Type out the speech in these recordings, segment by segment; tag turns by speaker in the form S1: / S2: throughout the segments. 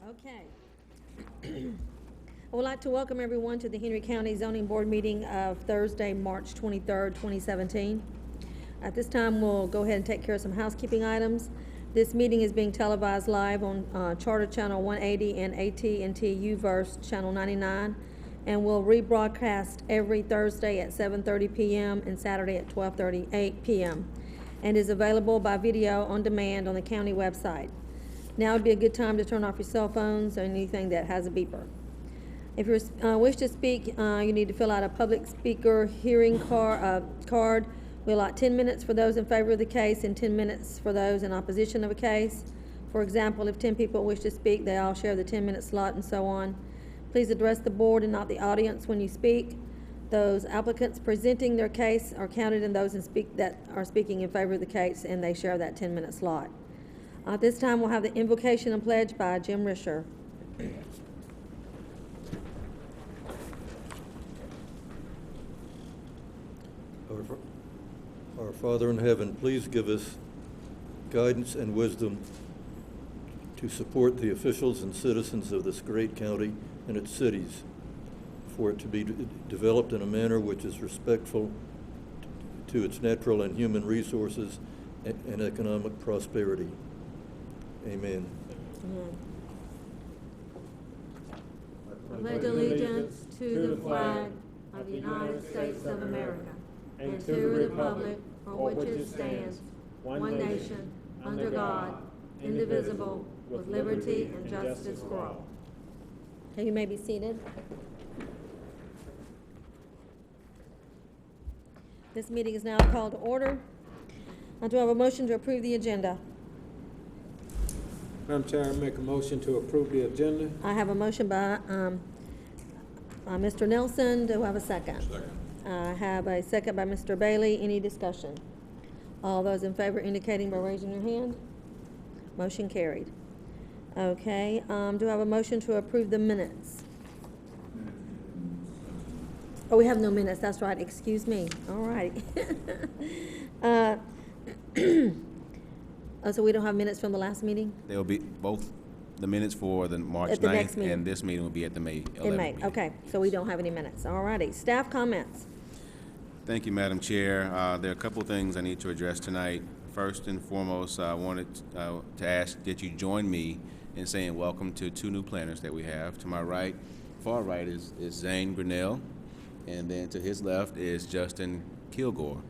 S1: Okay. I would like to welcome everyone to the Henry County Zoning Board meeting of Thursday, March 23rd, 2017. At this time, we'll go ahead and take care of some housekeeping items. This meeting is being televised live on Charter Channel 180 and AT&T U-verse Channel 99, and will rebroadcast every Thursday at 7:30 p.m. and Saturday at 12:38 p.m. and is available by video on demand on the county website. Now would be a good time to turn off your cell phones or anything that has a beeper. If you wish to speak, you need to fill out a public speaker hearing card. We allot 10 minutes for those in favor of the case and 10 minutes for those in opposition of a case. For example, if 10 people wish to speak, they all share the 10-minute slot and so on. Please address the board and not the audience when you speak. Those applicants presenting their case are counted in those that are speaking in favor of the case, and they share that 10-minute slot. At this time, we'll have the invocation and pledge by Jim Risher.
S2: Our Father in heaven, please give us guidance and wisdom to support the officials and citizens of this great county and its cities, for it to be developed in a manner which is respectful to its natural and human resources and economic prosperity. Amen.
S1: I pledge allegiance to the flag of the United States of America and to the republic for which it stands, one nation, under God, indivisible, with liberty and justice for all. Okay, you may be seated. This meeting is now called to order. Do I have a motion to approve the agenda?
S3: Madam Chair, I make a motion to approve the agenda.
S1: I have a motion by Mr. Nelson. Do I have a second?
S4: Second.
S1: I have a second by Mr. Bailey. Any discussion? All those in favor indicating by raising your hand. Motion carried. Okay, do I have a motion to approve the minutes? Oh, we have no minutes, that's right, excuse me. All right. Oh, so we don't have minutes from the last meeting?
S4: There will be both the minutes for the March
S1: At the next
S4: 9th
S1: meeting.
S4: and this meeting will be at the May 11th
S1: In May,
S4: meeting.
S1: okay, so we don't have any minutes. All righty, staff comments.
S4: Thank you, Madam Chair. There are a couple of things I need to address tonight. First and foremost, I wanted to ask that you join me in saying welcome to two new planners that we have. To my right, far right is Zane Grinnell, and then to his left is Justin Kilgore.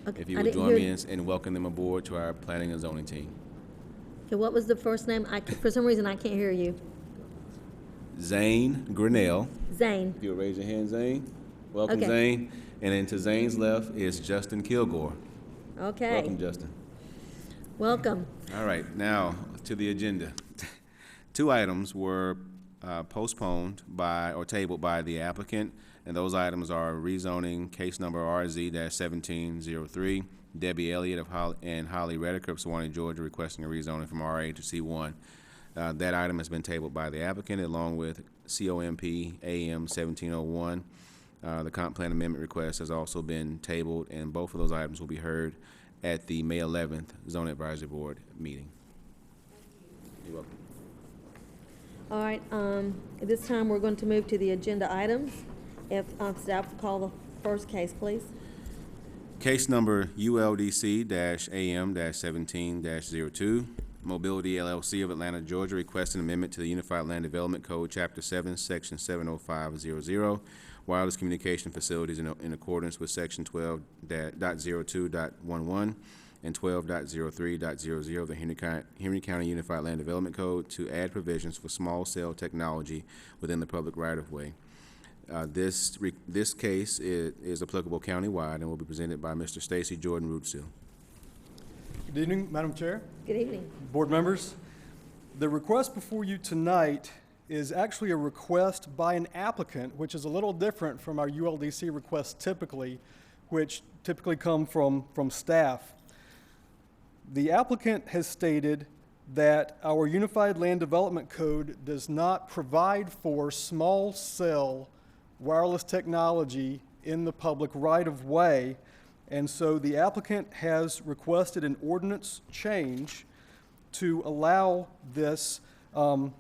S1: Okay,
S4: If you
S1: I
S4: would
S1: didn't
S4: join
S1: hear-
S4: me and welcome them aboard to our planning and zoning team.
S1: Okay, what was the first name? For some reason, I can't hear you.
S4: Zane Grinnell.
S1: Zane.
S4: If you'll raise your hand, Zane. Welcome,
S1: Okay.
S4: Zane. And then to Zane's left is Justin Kilgore.
S1: Okay.
S4: Welcome, Justin.
S1: Welcome.
S4: All right, now to the agenda. Two items were postponed by, or tabled by the applicant, and those items are rezoning case number RZ-1703, Debbie Elliott and Holly Rediker of Suwanee, Georgia, requesting a rezoning from RA to C1. That item has been tabled by the applicant, along with COMP AM 1701. The comp plan amendment request has also been tabled, and both of those items will be heard at the May 11th Zoning Advisory Board meeting. You're welcome.
S1: All right, at this time, we're going to move to the agenda items. If staff will call the first case, please.
S4: Case number ULDC-AM-17-02, Mobility LLC of Atlanta, Georgia, requesting amendment to the Unified Land Development Code, Chapter 7, Section 70500, wireless communication facilities in accordance with Section 12.02.11 and 12.03.00 of the Henry County Unified Land Development Code to add provisions for small cell technology within the public right-of-way. This case is applicable countywide and will be presented by Mr. Stacy Jordan Rootstill.
S5: Good evening, Madam Chair,
S1: Good evening.
S5: board members. The request before you tonight is actually a request by an applicant, which is a little different from our ULDC requests typically, which typically come from staff. The applicant has stated that our Unified Land Development Code does not provide for small cell wireless technology in the public right-of-way, and so the applicant has requested an ordinance change to allow this, to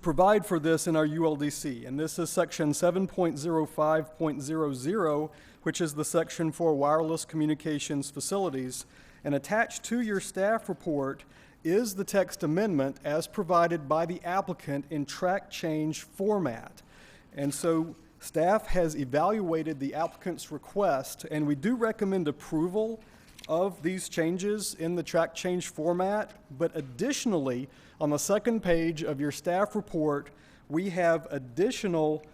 S5: provide for this in our ULDC. And this is section 7.05.00, which is the section for wireless communications facilities. And attached to your staff report is the text amendment as provided by the applicant in track change format. And so staff has evaluated the applicant's request, and we do recommend approval of these changes in the track change format. But additionally, on the second page of your staff report, we have additional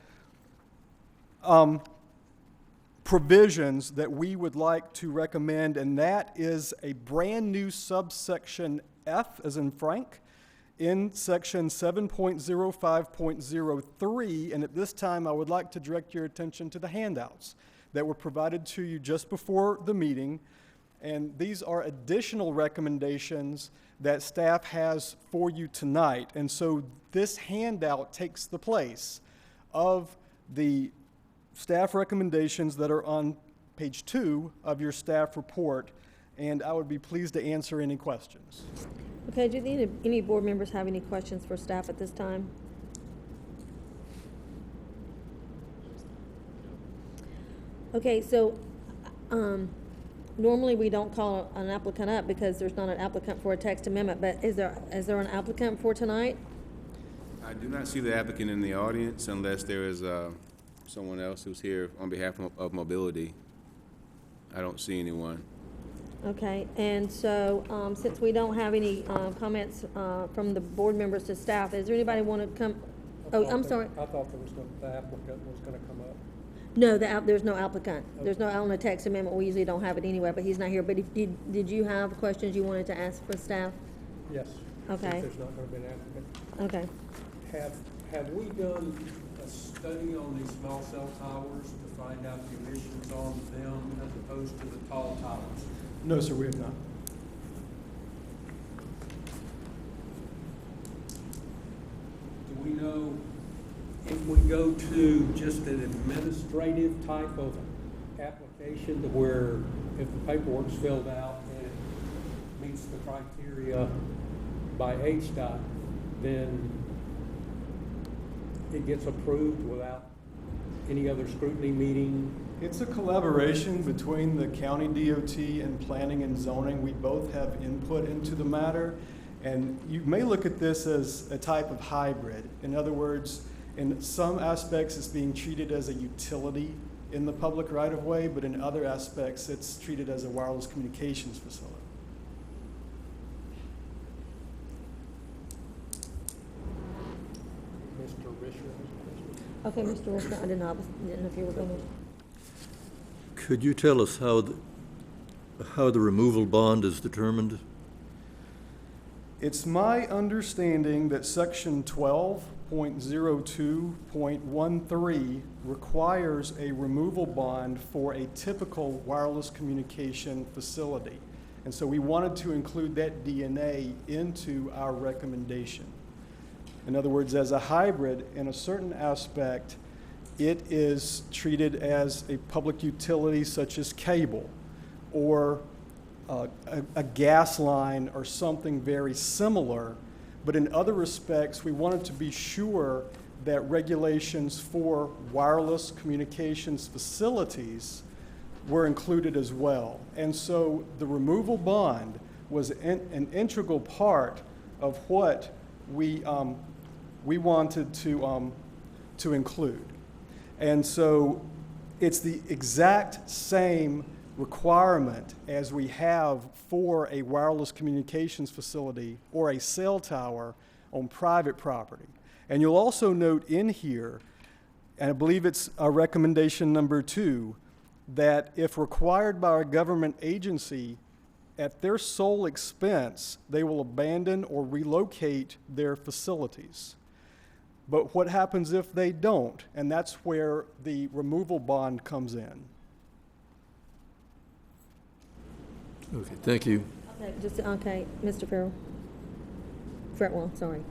S5: provisions that we would like to recommend, and that is a brand new subsection F as in Frank in section 7.05.03, and at this time I would like to direct your attention to the handouts that were provided to you just before the meeting, and these are additional recommendations that staff has for you tonight. And so this handout takes the place of the staff recommendations that are on page 2 of your staff report, and I would be pleased to answer any questions.
S1: Okay, do any board members have any questions for staff at this time? Okay, so normally we don't call an applicant up because there's not an applicant for a text amendment, but is there an applicant for tonight?
S4: I do not see the applicant in the audience unless there is someone else who's here on behalf of Mobility. I don't see anyone.
S1: Okay, and so since we don't have any comments from the board members to staff, is there anybody want to come? Oh, I'm sorry.
S3: I thought the applicant was gonna come up.
S1: No, there's no applicant. There's no on the text amendment. We usually don't have it anyway, but he's not here. But did you have questions you wanted to ask for staff?
S3: Yes.
S1: Okay.
S3: Since there's not gonna be an applicant.
S1: Okay.
S3: Have we done a study on these small cell towers to find out the emissions on them as opposed to the tall towers?
S5: No, sir, we have not.
S3: Do we know if we go to just an administrative type of application to where if the paperwork's filled out and it meets the criteria by HDOT, then it gets approved without any other scrutiny meeting?
S5: It's a collaboration between the county DOT and planning and zoning. We both have input into the matter, and you may look at this as a type of hybrid. In other words, in some aspects it's being treated as a utility in the public right-of-way, but in other aspects it's treated as a wireless communications facility.
S3: Mr. Risher has a question.
S1: Okay, Mr. Wilson, I didn't know if you were going to.
S2: Could you tell us how the removal bond is determined?
S5: The removal bond is determined based on the It's my understanding that section 12.02.13 requires a removal bond for a typical wireless communication facility. And so we wanted to include that DNA into our recommendation. In other words, as a hybrid, in a certain aspect, it is treated as a public utility such as cable or a gas line or something very similar. But in other respects, we wanted to be sure that regulations for wireless communications facilities were included as well. And so the removal bond was an integral part of what we wanted to include. And so it's the exact same requirement as we have for a wireless communications facility or a cell tower on private property. And you'll also note in here, and I believe it's recommendation number 2, that if required by a government agency, at their sole expense, they will abandon or relocate their facilities. But what happens if they don't? And that's where the removal bond comes in.
S2: Okay, thank you.
S1: Okay, Mr. Farrell. Fretwell, sorry.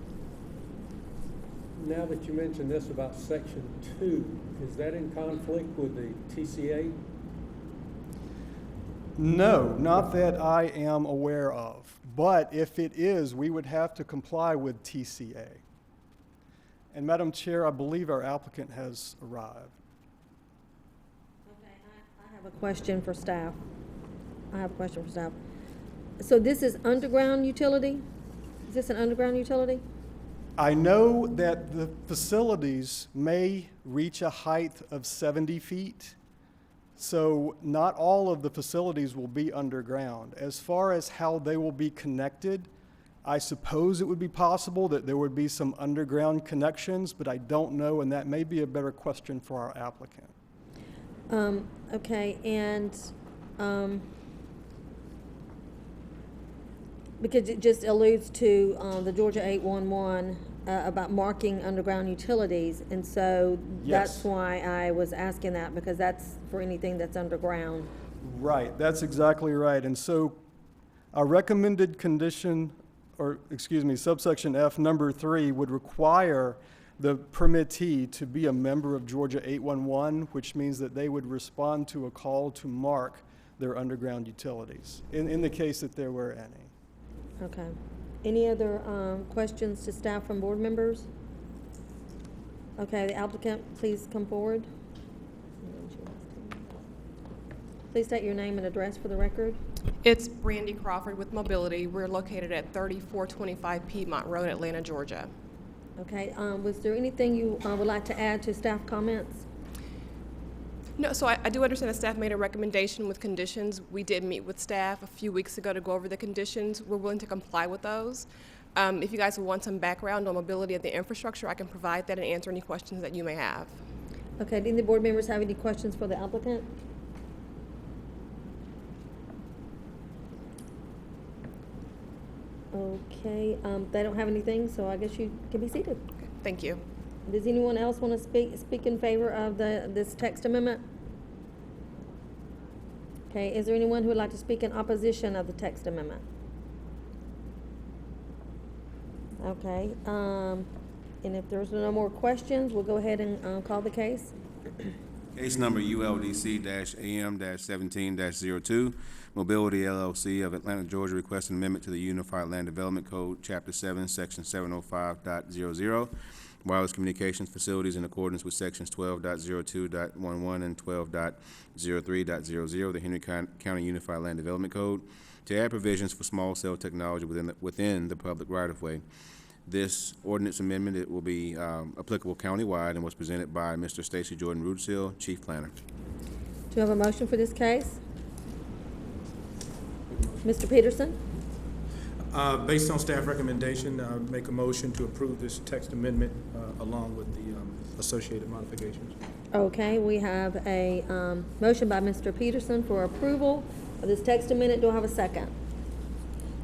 S3: Now that you mentioned this about section 2, is that in conflict with the TCA?
S5: No, not that I am aware of. But if it is, we would have to comply with TCA. And Madam Chair, I believe our applicant has arrived.
S1: Okay, I have a question for staff. So this is underground utility? Is this an underground utility?
S5: I know that the facilities may reach a height of 70 feet, so not all of the facilities will be underground. As far as how they will be connected, I suppose it would be possible that there would be some underground connections, but I don't know, and that may be a better question for our applicant.
S1: Okay, and because it just alludes to the Georgia 811 about marking underground utilities, and so
S5: Yes.
S1: that's why I was asking that, because that's for anything that's underground.
S5: Right, that's exactly right. And so our recommended condition, or excuse me, subsection F number 3 would require the permittee to be a member of Georgia 811, which means that they would respond to a call to mark their underground utilities, in the case that there were any.
S1: Okay. Any other questions to staff from board members? Okay, the applicant, please come forward. Please state your name and address for the record.
S6: It's Brandy Crawford with Mobility. We're located at 3425 Piedmont Road, Atlanta, Georgia.
S1: Okay, was there anything you would like to add to staff comments?
S6: No, so I do understand that staff made a recommendation with conditions. We did meet with staff a few weeks ago to go over the conditions. We're willing to comply with those. If you guys want some background on mobility of the infrastructure, I can provide that and answer any questions that you may have.
S1: Okay, do any board members have any questions for the applicant? Okay, they don't have anything, so I guess you can be seated.
S6: Okay, thank you.
S1: Does anyone else want to speak in favor of this text amendment? Okay, is there anyone who would like to speak in opposition of the text amendment? Okay, and if there's no more questions, we'll go ahead and call the case.
S4: Case number ULDC-AM-17-02, Mobility LLC of Atlanta, Georgia, requesting amendment to the Unified Land Development Code, Chapter 7, Section 705.00, wireless communications facilities in accordance with Sections 12.02.11 and 12.03.00 of the Henry County Unified Land Development Code to add provisions for small cell technology within the public right-of-way. This ordinance amendment, it will be applicable countywide and was presented by Mr. Stacy Jordan Rudisill, Chief Planner.
S1: Do you have a motion for this case? Mr. Peterson?
S7: Based on staff recommendation, make a motion to approve this text amendment along with the associated modifications.
S1: Okay, we have a motion by Mr. Peterson for approval of this text amendment. Do I have a second?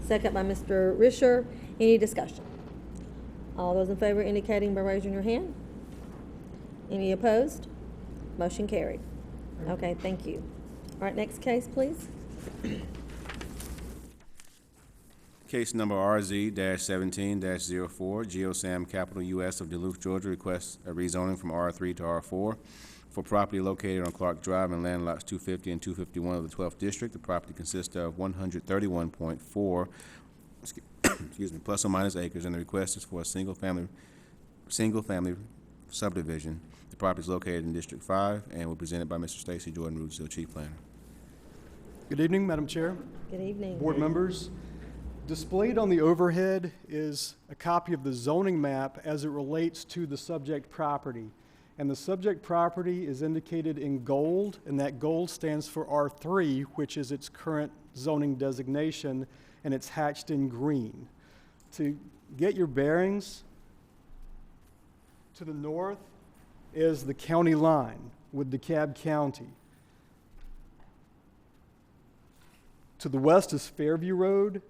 S1: second by Mr. Risher. Any discussion? All those in favor indicating by raising your hand. Any opposed? Motion carried. Okay, thank you. All right, next case, please.
S4: Case number RZ-17-04, GeoSam Capital US of Duluth, Georgia requests a rezoning from R3 to R4 for property located on Clark Drive and land lots 250 and 251 of the 12th District. The property consists of 131.4, excuse me, plus or minus acres, and the request is for a single-family subdivision. The property is located in District 5 and will be presented by Mr. Stacy Jordan, Rudisill, Chief Planner.
S5: Good evening, Madam Chair,
S1: Good evening.
S5: board members. Displayed on the overhead is a copy of the zoning map as it relates to the subject property. And the subject property is indicated in gold, and that gold stands for R3, which is its current zoning designation, and it's hatched in green. To get your bearings, to the north is the county line with DeKalb County. To the west is Fairview Road.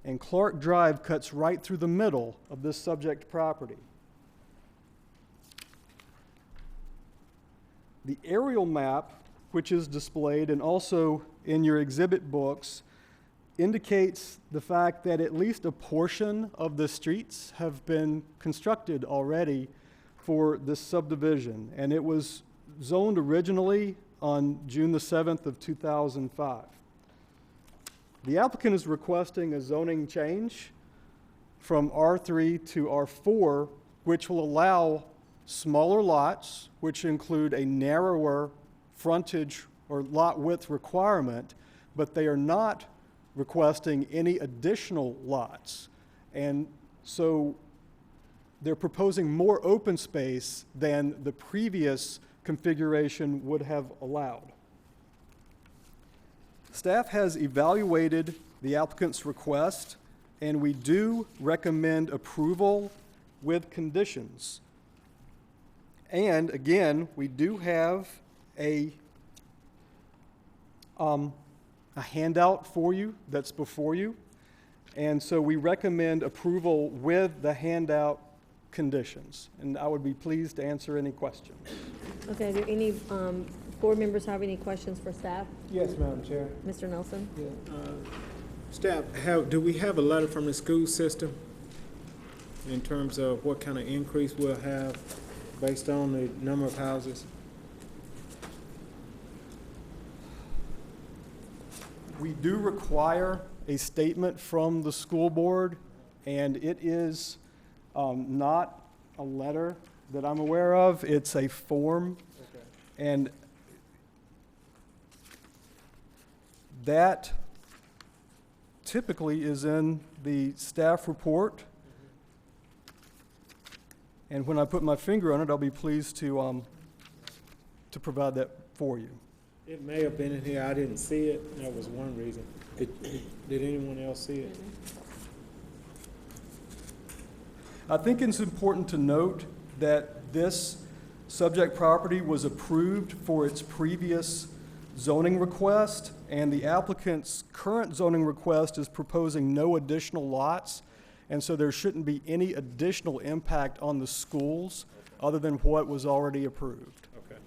S5: And Clark Drive cuts right through the middle of this subject property. The aerial map, which is displayed and also in your exhibit books, indicates the fact that at least a portion of the streets have been constructed already for this subdivision. And it was zoned originally on June the 7th of 2005. The applicant is requesting a zoning change from R3 to R4, which will allow smaller lots, which include a narrower frontage or lot width requirement, but they are not requesting any additional lots. And so they're proposing more open space than the previous configuration would have allowed. Staff has evaluated the applicant's request, and we do recommend approval with conditions. And again, we do have a handout for you that's before you, and so we recommend approval with the handout conditions. And I would be pleased to answer any questions.
S1: Okay, do any board members have any questions for staff?
S8: Yes, Madam Chair.
S1: Mr. Nelson?
S8: Staff, do we have a letter from the school system in terms of what kind of increase we'll have based on the number of houses?
S5: We do require a statement from the school board, and it is not a letter that I'm aware of. It's a form.
S8: Okay.
S5: And that typically is in the staff report. And when I put my finger on it, I'll be pleased to provide that for you.
S8: It may have been in here, I didn't see it, that was one reason. Did anyone else see it?
S5: I think it's important to note that this subject property was approved for its previous zoning request, and the applicant's current zoning request is proposing no additional lots, and so there shouldn't be any additional impact on the schools other than what was already approved.
S8: Okay.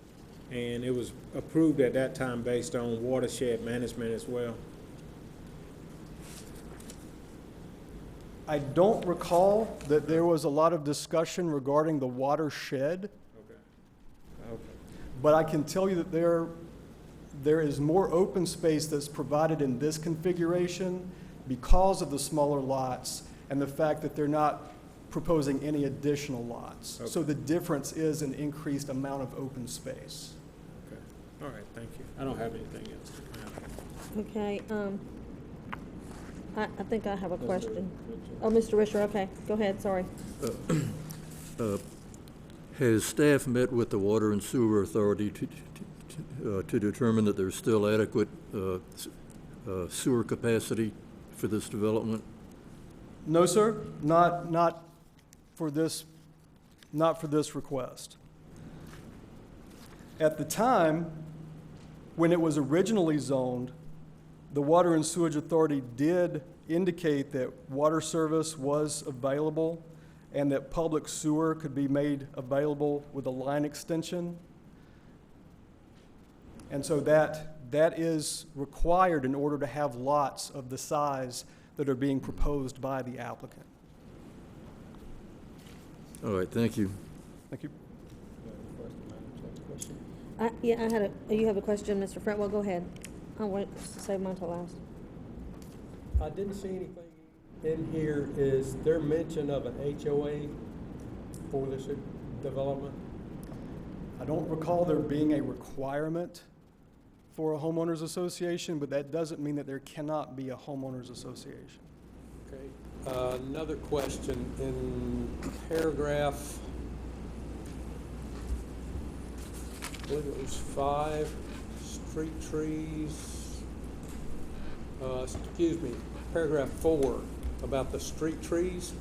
S8: And it was approved at that time based on watershed management as well?
S5: I don't recall that there was a lot of discussion regarding the watershed,
S8: Okay. Okay.
S5: but I can tell you that there is more open space that's provided in this configuration because of the smaller lots and the fact that they're not proposing any additional lots.
S8: Okay.
S5: So the difference is an increased amount of open space.
S8: Okay. All right, thank you. I don't have anything else.
S1: Okay, I think I have a question. Oh, Mr. Risher, okay, go ahead, sorry.
S2: Has staff met with the Water and Sewer Authority to determine that there's still adequate sewer capacity for this development?
S5: No, sir, not for this request. At the time, When it was originally zoned, the Water and Sewage Authority did indicate that water service was available and that public sewer could be made available with a line extension. And so that is required in order to have lots of the size that are being proposed by the applicant.
S2: All right, thank you.
S5: Thank you.
S1: Yeah, you have a question, Mr. Fretwell, go ahead. I'll wait, save mine till last.
S3: I didn't see anything in here. Is there mention of an HOA for this development?
S5: I don't recall there being a requirement for a homeowners association, but that doesn't mean that there cannot be a homeowners association.
S3: Okay. Another question in paragraph, I believe it was 5, street trees. Excuse me, paragraph 4 about the street trees,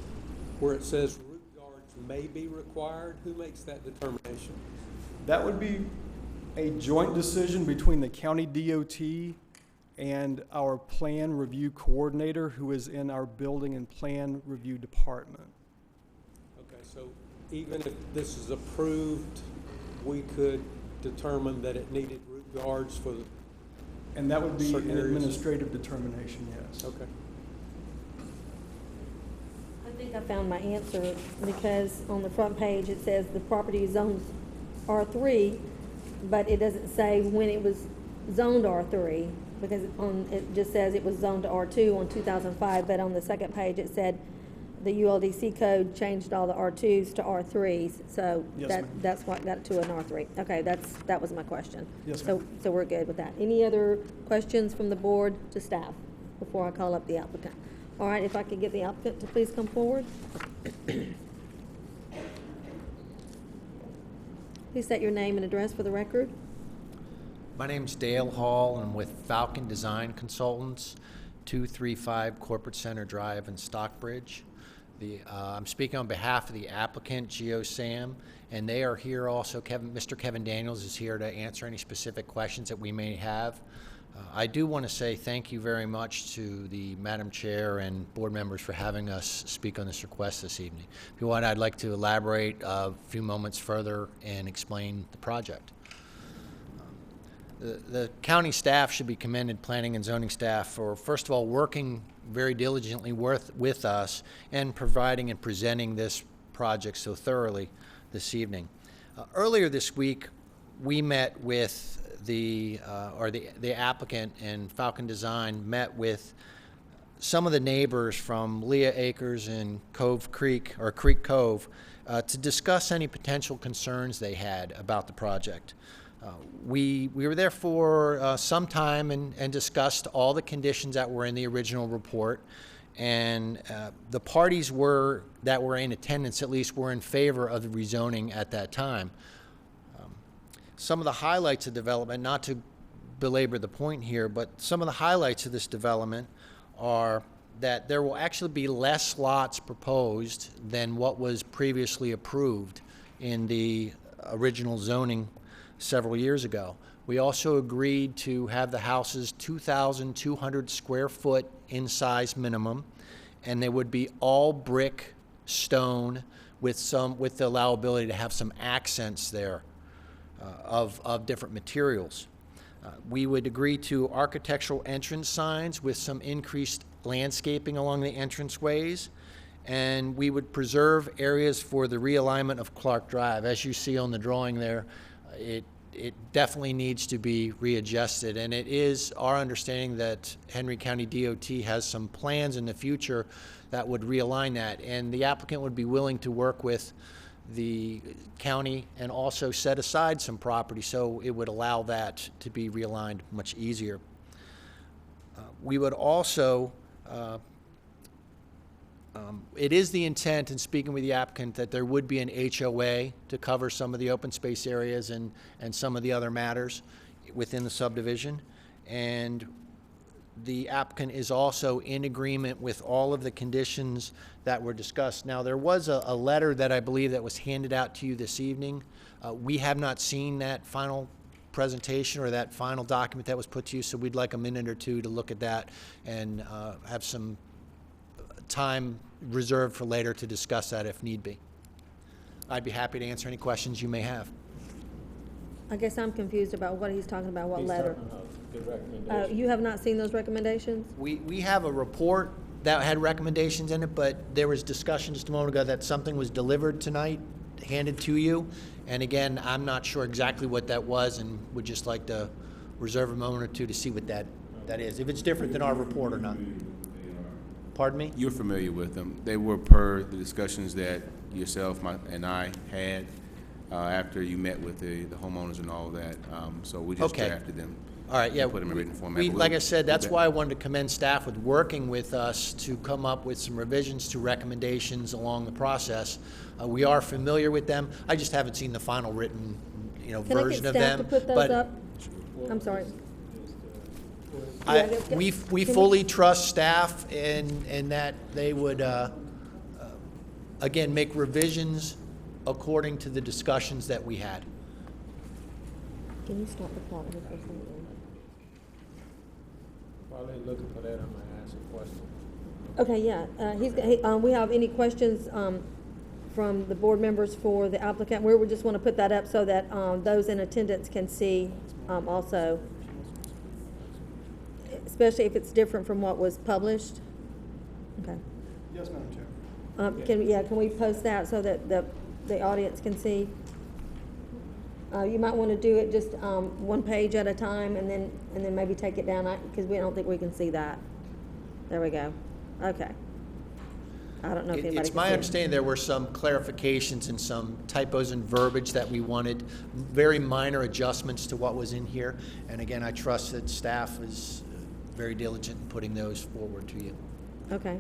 S3: where it says root guards may be required. Who makes that determination?
S5: That would be a joint decision between the county DOT and our plan review coordinator, who is in our building and plan review department.
S3: Okay, so even if this is approved, we could determine that it needed root guards for the,
S5: And that would be
S3: certain
S5: an
S3: areas?
S5: administrative determination, yes.
S3: Okay.
S1: I think I found my answer, because on the front page, it says the property is zoned R3, but it doesn't say when it was zoned R3, because it just says it was zoned to R2 on 2005, but on the second page, it said the ULDC code changed all the R2s to R3s, so
S5: Yes, ma'am.
S1: that's what got it to an R3. Okay, that was my question.
S5: Yes,
S1: So we're good with that. Any other questions from the board to staff before I call up the applicant? All right, if I could get the applicant to please come forward. Please state your name and address for the record.
S9: My name's Dale Hall. I'm with Falcon Design Consultants, 235 Corporate Center Drive in Stockbridge. I'm speaking on behalf of the applicant, GeoSam, and they are here also. Mr. Kevin Daniels is here to answer any specific questions that we may have. I do want to say thank you very much to the Madam Chair and board members for having us speak on this request this evening. If you want, I'd like to elaborate a few moments further and explain the project. The county staff should be commended, planning and zoning staff, for, first of all, working very diligently with us and providing and presenting this project so thoroughly this evening. Earlier this week, we met with the applicant, and Falcon Design met with some of the neighbors from Leah Acres and Cove Creek, or Creek Cove, to discuss any potential concerns they had about the project. We were there for some time and discussed all the conditions that were in the original report, and the parties that were in attendance, at least, were in favor of the rezoning at that time. Some of the highlights of development, not to belabor the point here, but some of the highlights of this development are that there will actually be less lots proposed than what was previously approved in the original zoning several years ago. We also agreed to have the houses 2,200 square foot in size minimum, and they would be all brick, stone, with the allowability to have some accents there of different materials. We would agree to architectural entrance signs with some increased landscaping along the entranceways, and we would preserve areas for the realignment of Clark Drive. As you see on the drawing there, it definitely needs to be readjusted, and it is our understanding that Henry County DOT has some plans in the future that would realign that, and the applicant would be willing to work with the county and also set aside some property so it would allow that to be realigned much easier. We would also, it is the intent in speaking with the applicant that there would be an HOA to cover some of the open space areas and some of the other matters within the subdivision. And the applicant is also in agreement with all of the conditions that were discussed. Now, there was a letter that I believe that was handed out to you this evening. We have not seen that final presentation or that final document that was put to you, so we'd like a minute or two to look at that and have some time reserved for later to discuss that if need be. I'd be happy to answer any questions you may have.
S1: I guess I'm confused about what he's talking about, what letter.
S8: The recommendation.
S1: You have not seen those recommendations?
S9: We have a report that had recommendations in it, but there was discussion just a moment ago that something was delivered tonight, handed to you. And again, I'm not sure exactly what that was and would just like to reserve a moment or two to see what that is, if it's different than our report or not. Pardon me?
S4: You're familiar with them. They were per the discussions that yourself and I had after you met with the homeowners and all of that. So we just
S9: Okay.
S4: drafted them.
S9: All right, yeah.
S4: Put them in written format. But
S9: Like
S4: we'll-
S9: I said, that's why I wanted to commend staff with working with us to come up with some revisions to recommendations along the process. We are familiar with them. I just haven't seen the final written,
S1: Can I
S9: version
S1: get
S9: of
S1: staff
S9: them.
S1: to put those
S9: But
S1: up? I'm sorry.
S9: I-
S1: Yeah,
S9: we
S1: can we-
S9: fully trust staff in that they would, again, make revisions according to the discussions that we had.
S1: Can you stop the clock here for a second?
S8: While they're looking for that, I'm gonna ask a question.
S1: Okay, yeah, we have any questions, from the board members for the applicant? We would just want to put that up so that, those in attendance can see, also. Especially if it's different from what was published. Okay.
S5: Yes, Madam Chair.
S1: Can we post that so that the audience can see? You might want to do it just, one page at a time and then maybe take it down, because we don't think we can see that. There we go. Okay. I don't know if anybody can see
S9: It's my
S1: it.
S9: understanding there were some clarifications and some typos in verbiage that we wanted, very minor adjustments to what was in here. And again, I trust that staff is very diligent in putting those forward to you.
S1: Okay.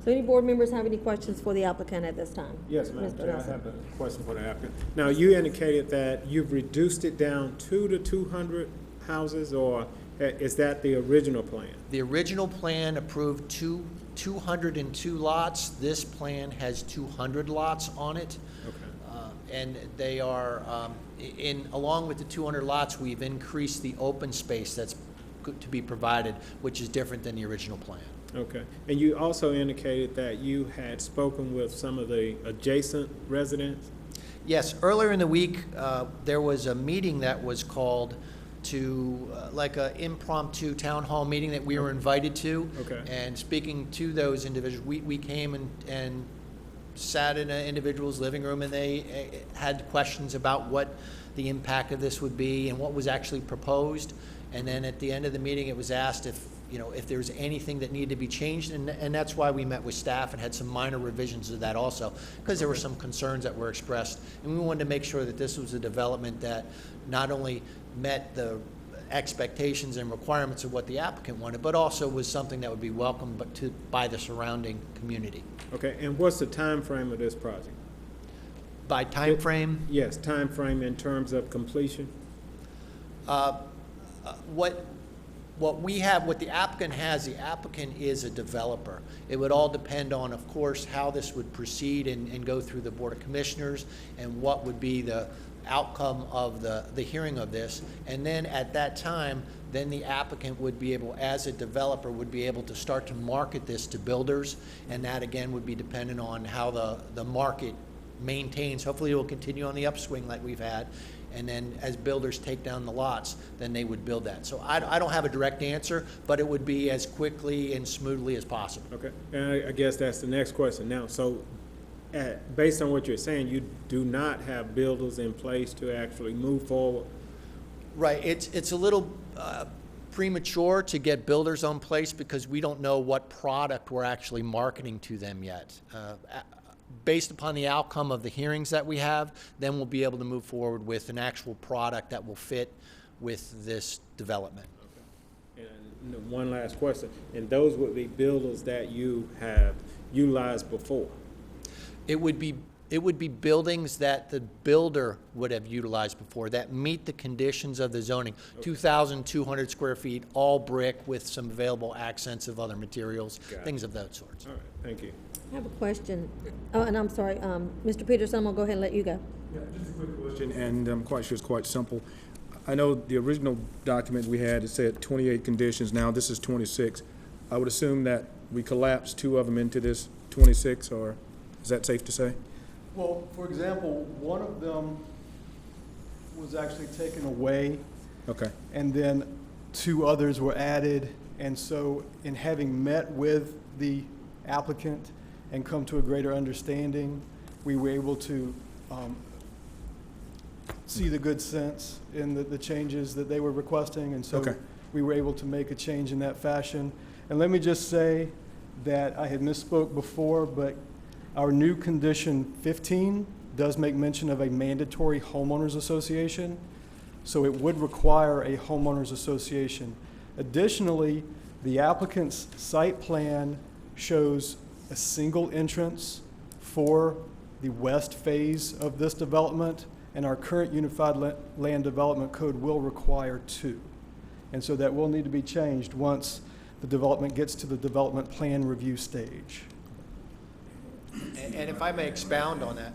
S1: So any board members have any questions for the applicant at this time?
S8: Yes, Madam
S1: Mr.
S8: Chair, I
S1: Nelson.
S8: have a question for the applicant. Now, you indicated that you've reduced it down to 200 houses, or is that the original plan?
S9: The original plan approved 202 lots. This plan has 200 lots on it.
S8: Okay.
S9: And they are, along with the 200 lots, we've increased the open space that's to be provided, which is different than the original plan.
S8: Okay. And you also indicated that you had spoken with some of the adjacent residents?
S9: Yes, earlier in the week, there was a meeting that was called to, like an impromptu town hall meeting that we were invited to.
S8: Okay.
S9: And speaking to those individuals, we came and sat in an individual's living room, and they had questions about what the impact of this would be and what was actually proposed. And then at the end of the meeting, it was asked if there's anything that needed to be changed, and that's why we met with staff and had some minor revisions of that also, because there were some concerns that were expressed, and we wanted to make sure that this was a development that not only met the expectations and requirements of what the applicant wanted, but also was something that would be welcomed by the surrounding community. Okay,
S8: and what's the time frame of this project?
S9: By time frame?
S8: Yes, time frame in terms of completion?
S9: What the applicant has, the applicant is a developer. It would all depend on, of course, how this would proceed and go through the Board of Commissioners and what would be the outcome of the hearing of this. And then at that time, then the applicant would be able, as a developer, would be able to start to market this to builders. And that, again, would be dependent on how the market maintains. Hopefully it will continue on the upswing like we've had. And then as builders take down the lots, then they would build that. So I don't have a direct answer, but it would be as quickly and smoothly as possible.
S8: Okay, and I guess that's the next question now. So, based on what you're saying, you do not have builders in place to actually move forward?
S9: Right, it's a little premature to get builders on place because we don't know what product we're actually marketing to them yet. Based upon the outcome of the hearings that we have, then we'll be able to move forward with an actual product that will fit with this development.
S8: Okay. And one last question, and those would be builders that you have utilized before?
S9: It would be buildings that the builder would have utilized before that meet the conditions of the zoning. Okay. 2,200 square feet, all brick with some available accents of other materials, things of that sort.
S8: All right, thank you.
S1: I have a question. Oh, and I'm sorry, Mr. Peterson, I'm gonna go ahead and let you go.
S7: Yeah, just a quick question, and I'm quite sure it's quite simple. I know the original document we had, it said 28 conditions, now this is 26. I would assume that we collapsed 2 of them into this 26, or is that safe to say?
S5: Well, for example, one of them was actually taken away,
S7: Okay,
S5: and then 2 others were added. And so in having met with the applicant and come to a greater understanding, we were able to see the good sense in the changes that they were requesting. And so
S7: Okay.
S5: we were able to make a change in that fashion. And let me just say that I had misspoke before, but our new condition 15 does make mention of a mandatory homeowners association. So it would require a homeowners association. Additionally, the applicant's site plan shows a single entrance for the west phase of this development, and our current Unified Land Development Code will require 2. And so that will need to be changed once the development gets to the development plan review stage.
S9: And if I may expound on that.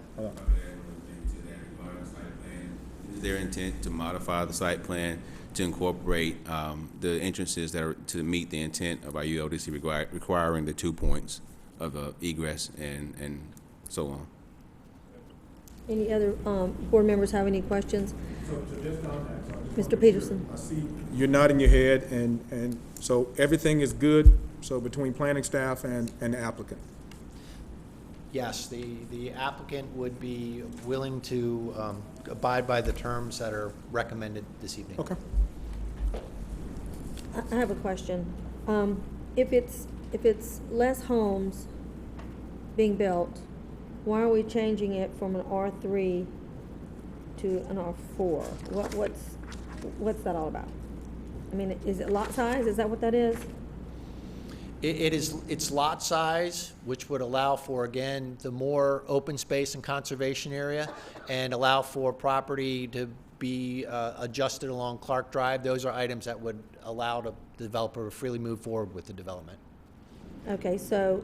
S4: Is their intent to modify the site plan to incorporate the entrances that are to meet the intent of our ULDC requiring the 2 points of egress and so on?
S1: Any other board members have any questions? Mr. Peterson?
S7: I see you're nodding your head, and so everything is good, so between planning staff and the applicant?
S9: Yes, the applicant would be willing to abide by the terms that are recommended this evening.
S7: Okay.
S1: I have a question. If it's less homes being built, why are we changing it from an R3 to an R4? What's that all about? I mean, is it lot size? Is that what that is?
S9: It's lot size, which would allow for, again, the more open space and conservation area, and allow for property to be adjusted along Clark Drive. Those are items that would allow the developer to freely move forward with the development.
S1: Okay, so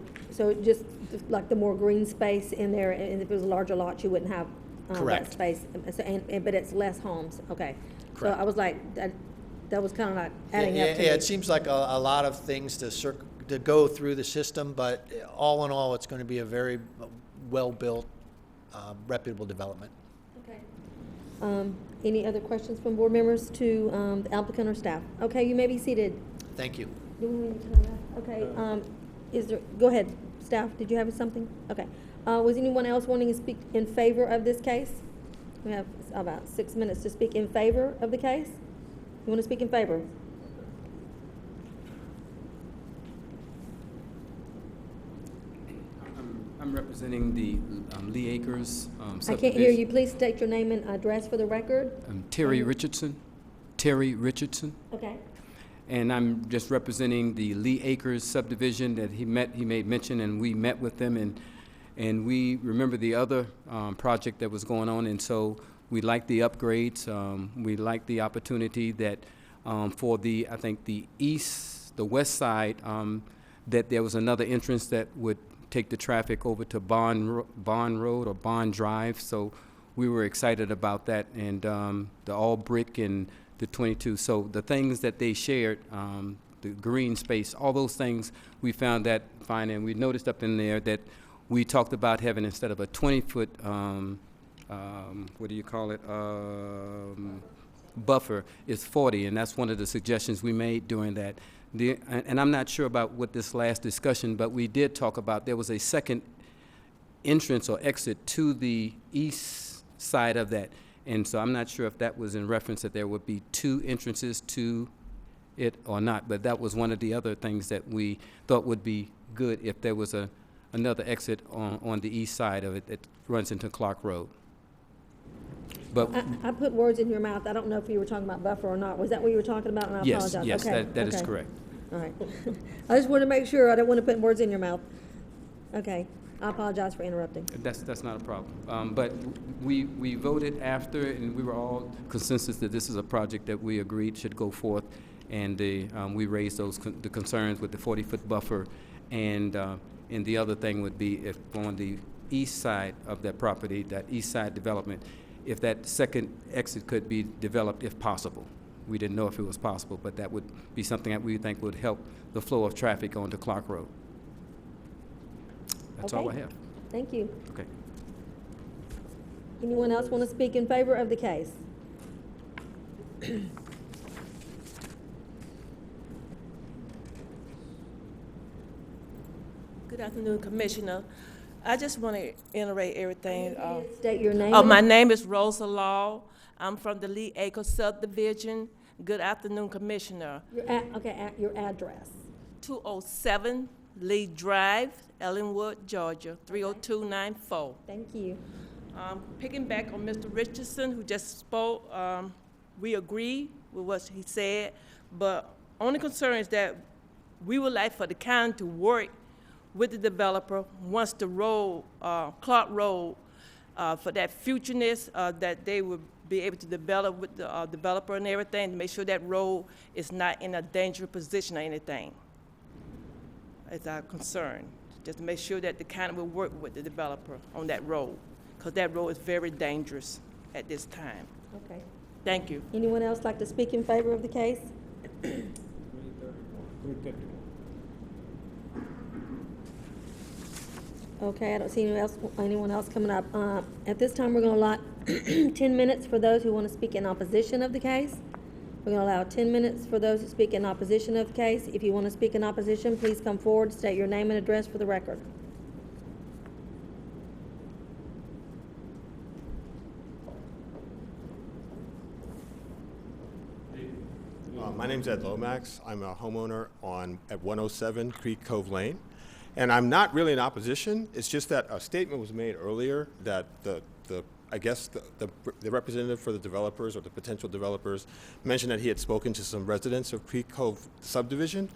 S1: just like the more green space in there, and if it was a larger lot, you wouldn't have
S9: Correct.
S1: that space. So, but it's less homes, okay.
S9: Correct.
S1: So I was like, that was kind of like adding up to
S9: Yeah,
S1: me.
S9: it seems like a lot of things to go through the system, but all in all, it's going to be a very well-built, reputable development.
S1: Okay. Any other questions from board members to the applicant or staff? Okay, you may be seated.
S9: Thank you.
S1: Do we need to turn that? Okay, go ahead, staff, did you have something? Okay. Was anyone else wanting to speak in favor of this case? We have about 6 minutes to speak in favor of the case. You want to speak in favor?
S10: I'm representing the Lee Acres
S1: I can't hear you. Please state your name and address for the record.
S10: Terry Richardson. Terry Richardson.
S1: Okay.
S10: And I'm just representing the Lee Acres subdivision that he made mention, and we met with them, and we remember the other project that was going on, and so we like the upgrades. We like the opportunity that for I think the west side, that there was another entrance that would take the traffic over to Bond Road or Bond Drive. So we were excited about that, and the all brick and the 22. So the things that they shared, the green space, all those things, we found that fine. And we noticed up in there that we talked about having, instead of a 20-foot, what do you call it, buffer, is 40. And that's one of the suggestions we made during that. And I'm not sure about what this last discussion, but we did talk about there was a second entrance or exit to the east side of that. And so I'm not sure if that was in reference that there would be 2 entrances to it or not, but that was one of the other things that we thought would be good if there was another exit on the east side of it that runs into Clark Road. But
S1: I put words in your mouth. I don't know if you were talking about buffer or not. Was that what you were talking about? And I
S10: yes,
S1: apologize.
S10: yes,
S1: Okay,
S10: that is
S1: okay.
S10: correct.
S1: All right. I just want to make sure. I don't want to put words in your mouth. Okay. I apologize for interrupting.
S10: That's not a problem. But we voted after, and we were all consensus that this is a project that we agreed should go forth, and we raised the concerns with the 40-foot buffer, and the other thing would be if on the east side of that property, that east side development, if that second exit could be developed if possible. We didn't know if it was possible, but that would be something that we think would help the flow of traffic onto Clark Road. That's all I
S1: Okay.
S10: have.
S1: Thank you.
S10: Okay.
S1: Anyone else want to speak in favor of the case?
S11: Good afternoon, Commissioner. I just want to iterate everything.
S1: State your name.
S11: My name is Rosa Law. I'm from the Lee Acre subdivision. Good afternoon, Commissioner.
S1: Your address.
S11: 207 Lee Drive, Ellenwood, Georgia, 30294.
S1: Thank you.
S11: Picking back on Mr. Richardson, who just spoke, we agree with what he said, but only concern is that we would like for the county to work with the developer once the road, Clark Road, for that futureness, that they would be able to develop with the developer and everything, to make sure that road is not in a dangerous position or anything. It's our concern, just to make sure that the county will work with the developer on that road, because that road is very dangerous at this time.
S1: Okay.
S11: Thank you.
S1: Anyone else like to speak in favor of the case? Okay, I don't see anyone else coming up. At this time, we're going to allot 10 minutes for those who want to speak in opposition of the case. We're going to allow 10 minutes for those who speak in opposition of the case. If you want to speak in opposition, please come forward, state your name and address for the record.
S12: My name's Ed Lomax. I'm a homeowner at 107 Creek Cove Lane. And I'm not really in opposition. It's just that a statement was made earlier that the representative for the developers or the potential developers mentioned that he had spoken to some residents of Creek Cove subdivision.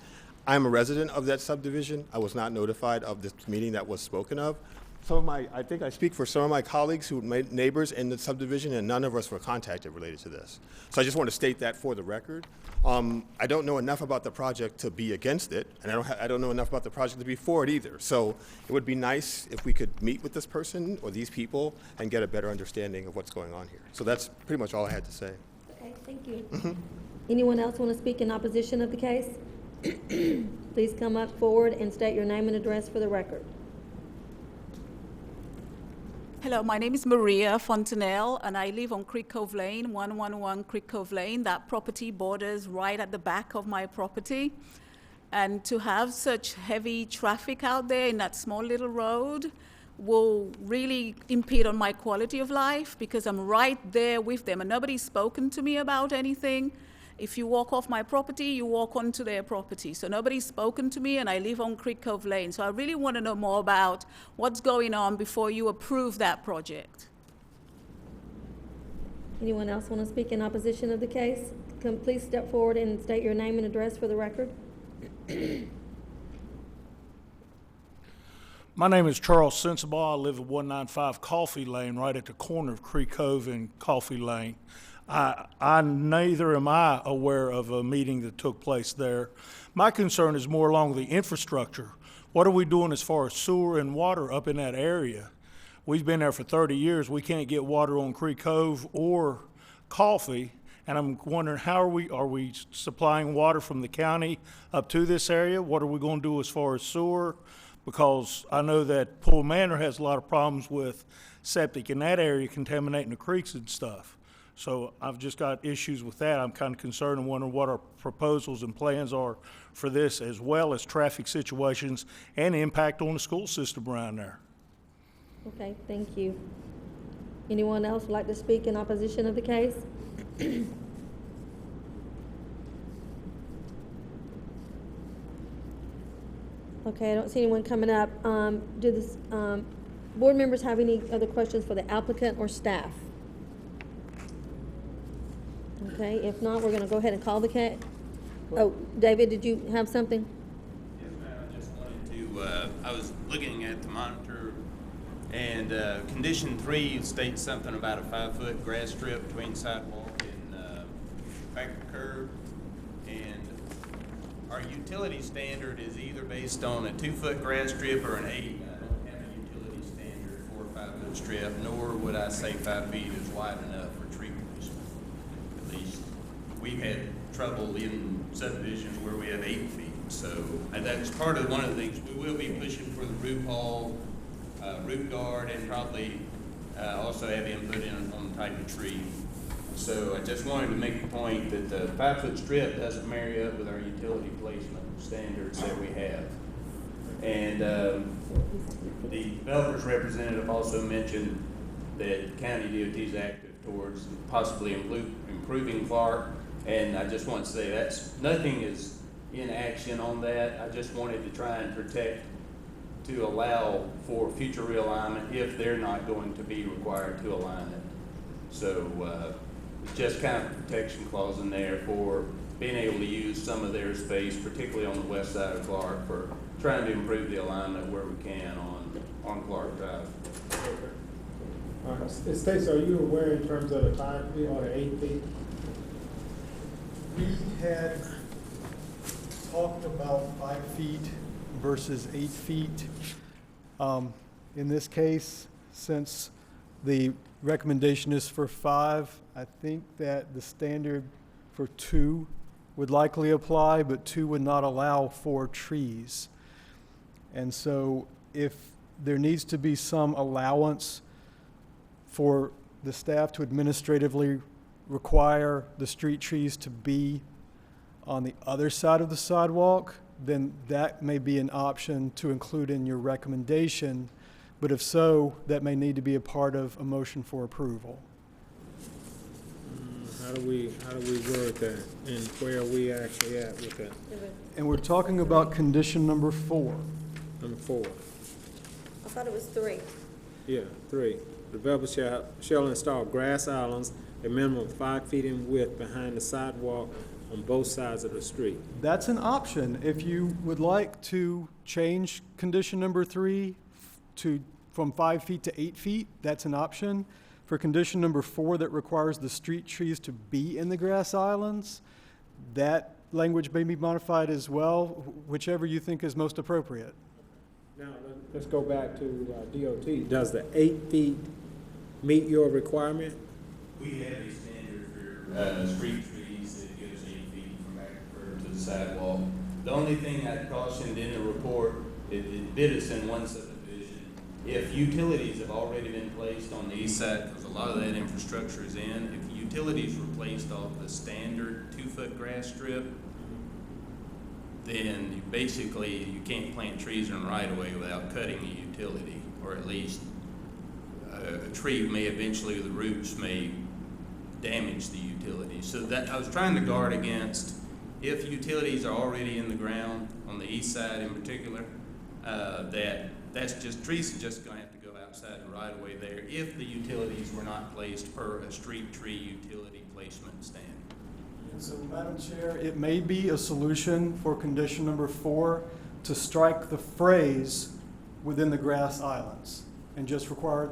S12: I'm a resident of that subdivision. I was not notified of this meeting that was spoken of. I think I speak for some of my colleagues who made neighbors in the subdivision, and none of us were contacted related to this. So I just want to state that for the record. I don't know enough about the project to be against it, and I don't know enough about the project to be for it either. So it would be nice if we could meet with this person or these people and get a better understanding of what's going on here. So that's pretty much all I had to say.
S1: Okay, thank you. Anyone else want to speak in opposition of the case? Please come up forward and state your name and address for the record.
S13: Hello, my name is Maria Fontanelle, and I live on Creek Cove Lane, 111 Creek Cove Lane. That property borders right at the back of my property. And to have such heavy traffic out there in that small little road will really impede on my quality of life, because I'm right there with them and nobody's spoken to me about anything. If you walk off my property, you walk onto their property. So nobody's spoken to me, and I live on Creek Cove Lane. So I really want to know more about what's going on before you approve that project.
S1: Anyone else want to speak in opposition of the case? Please step forward and state your name and address for the record.
S14: My name is Charles Sensabaugh. I live at 195 Coffee Lane, right at the corner of Creek Cove and Coffee Lane. Neither am I aware of a meeting that took place there. My concern is more along the infrastructure. What are we doing as far as sewer and water up in that area? We've been there for 30 years. We can't get water on Creek Cove or Coffee, and I'm wondering are we supplying water from the county up to this area? What are we going to do as far as sewer? Because I know that Pool Manor has a lot of problems with septic in that area contaminating the creeks and stuff. So I've just got issues with that. I'm kind of concerned and wondering what our proposals and plans are for this, as well as traffic situations and impact on the school system around there.
S1: Okay, thank you. Anyone else like to speak in opposition of the case? Okay, I don't see anyone coming up. Board members have any other questions for the applicant or staff? Okay, if not, we're going to go ahead and call the case. Oh, David, did you have something?
S15: Yes, ma'am. I just wanted to, I was looking at the monitor, and condition 3 states something about a 5-foot grass strip between sidewalk and back of curb. And our utility standard is either based on a 2-foot grass strip or an 8. I don't have a utility standard for a 5-foot 5-foot strip, nor would I say 5 feet is wide enough for tree placement. At least we've had trouble in subdivisions where we have 8 feet. So that's part of one of the things. We will be pushing for the root hall, root guard, and probably also have input in on the type of tree. So I just wanted to make the point that the 5-foot strip doesn't marry up with our utility placement standards that we have. And the developer's representative also mentioned that county DOT is active towards possibly improving Clark. And I just want to say nothing is in action on that. I just wanted to try and protect, to allow for future realignment if they're not going to be required to align it. So it's just kind of a protection clause in there for being able to use some of their space, particularly on the west side of Clark, for trying to improve the alignment where we can on Clark Drive.
S8: Stacey, are you aware in terms of the 5 feet or the 8 feet?
S5: We had talked about 5 feet versus 8 feet. In this case, since the recommendation is for 5, I think that the standard for 2 would likely apply, but 2 would not allow for trees. And so if there needs to be some allowance for the staff to administratively require the street trees to be on the other side of the sidewalk, then that may be an option to include in your recommendation. But if so, that may need to be a part of a motion for approval.
S8: How do we word that, and where are we actually at with that?
S5: And we're talking about condition number 4.
S8: Number 4.
S1: I thought it was 3.
S8: Yeah, 3. Developers shall install grass islands a minimum of 5 feet in width behind the sidewalk on both sides of the street.
S5: That's an option. If you would like to change condition number 3 from 5 feet to 8 feet, that's an option. For condition number 4 that requires the street trees to be in the grass islands, that language may be modified as well, whichever you think is most appropriate.
S8: Now, let's go back to DOT. Does the 8 feet meet your requirement?
S15: We have a standard for street trees that gives 8 feet from back to the sidewalk. The only thing I cautioned in the report, it bit us in one subdivision. If utilities have already been placed on the east side, because a lot of that infrastructure is in, if utilities were placed off the standard 2-foot grass strip, then you can't plant trees in the right of way without cutting a utility, or at least a tree may eventually, the roots may damage the utility. So that I was trying to guard against, if utilities are already in the ground on the east side in particular, trees are just going to have to go outside the right of way there if the utilities were not placed per a street tree utility placement standard.
S5: And so, Madam Chair, it may be a solution for condition number 4 to strike the phrase within the grass islands and just require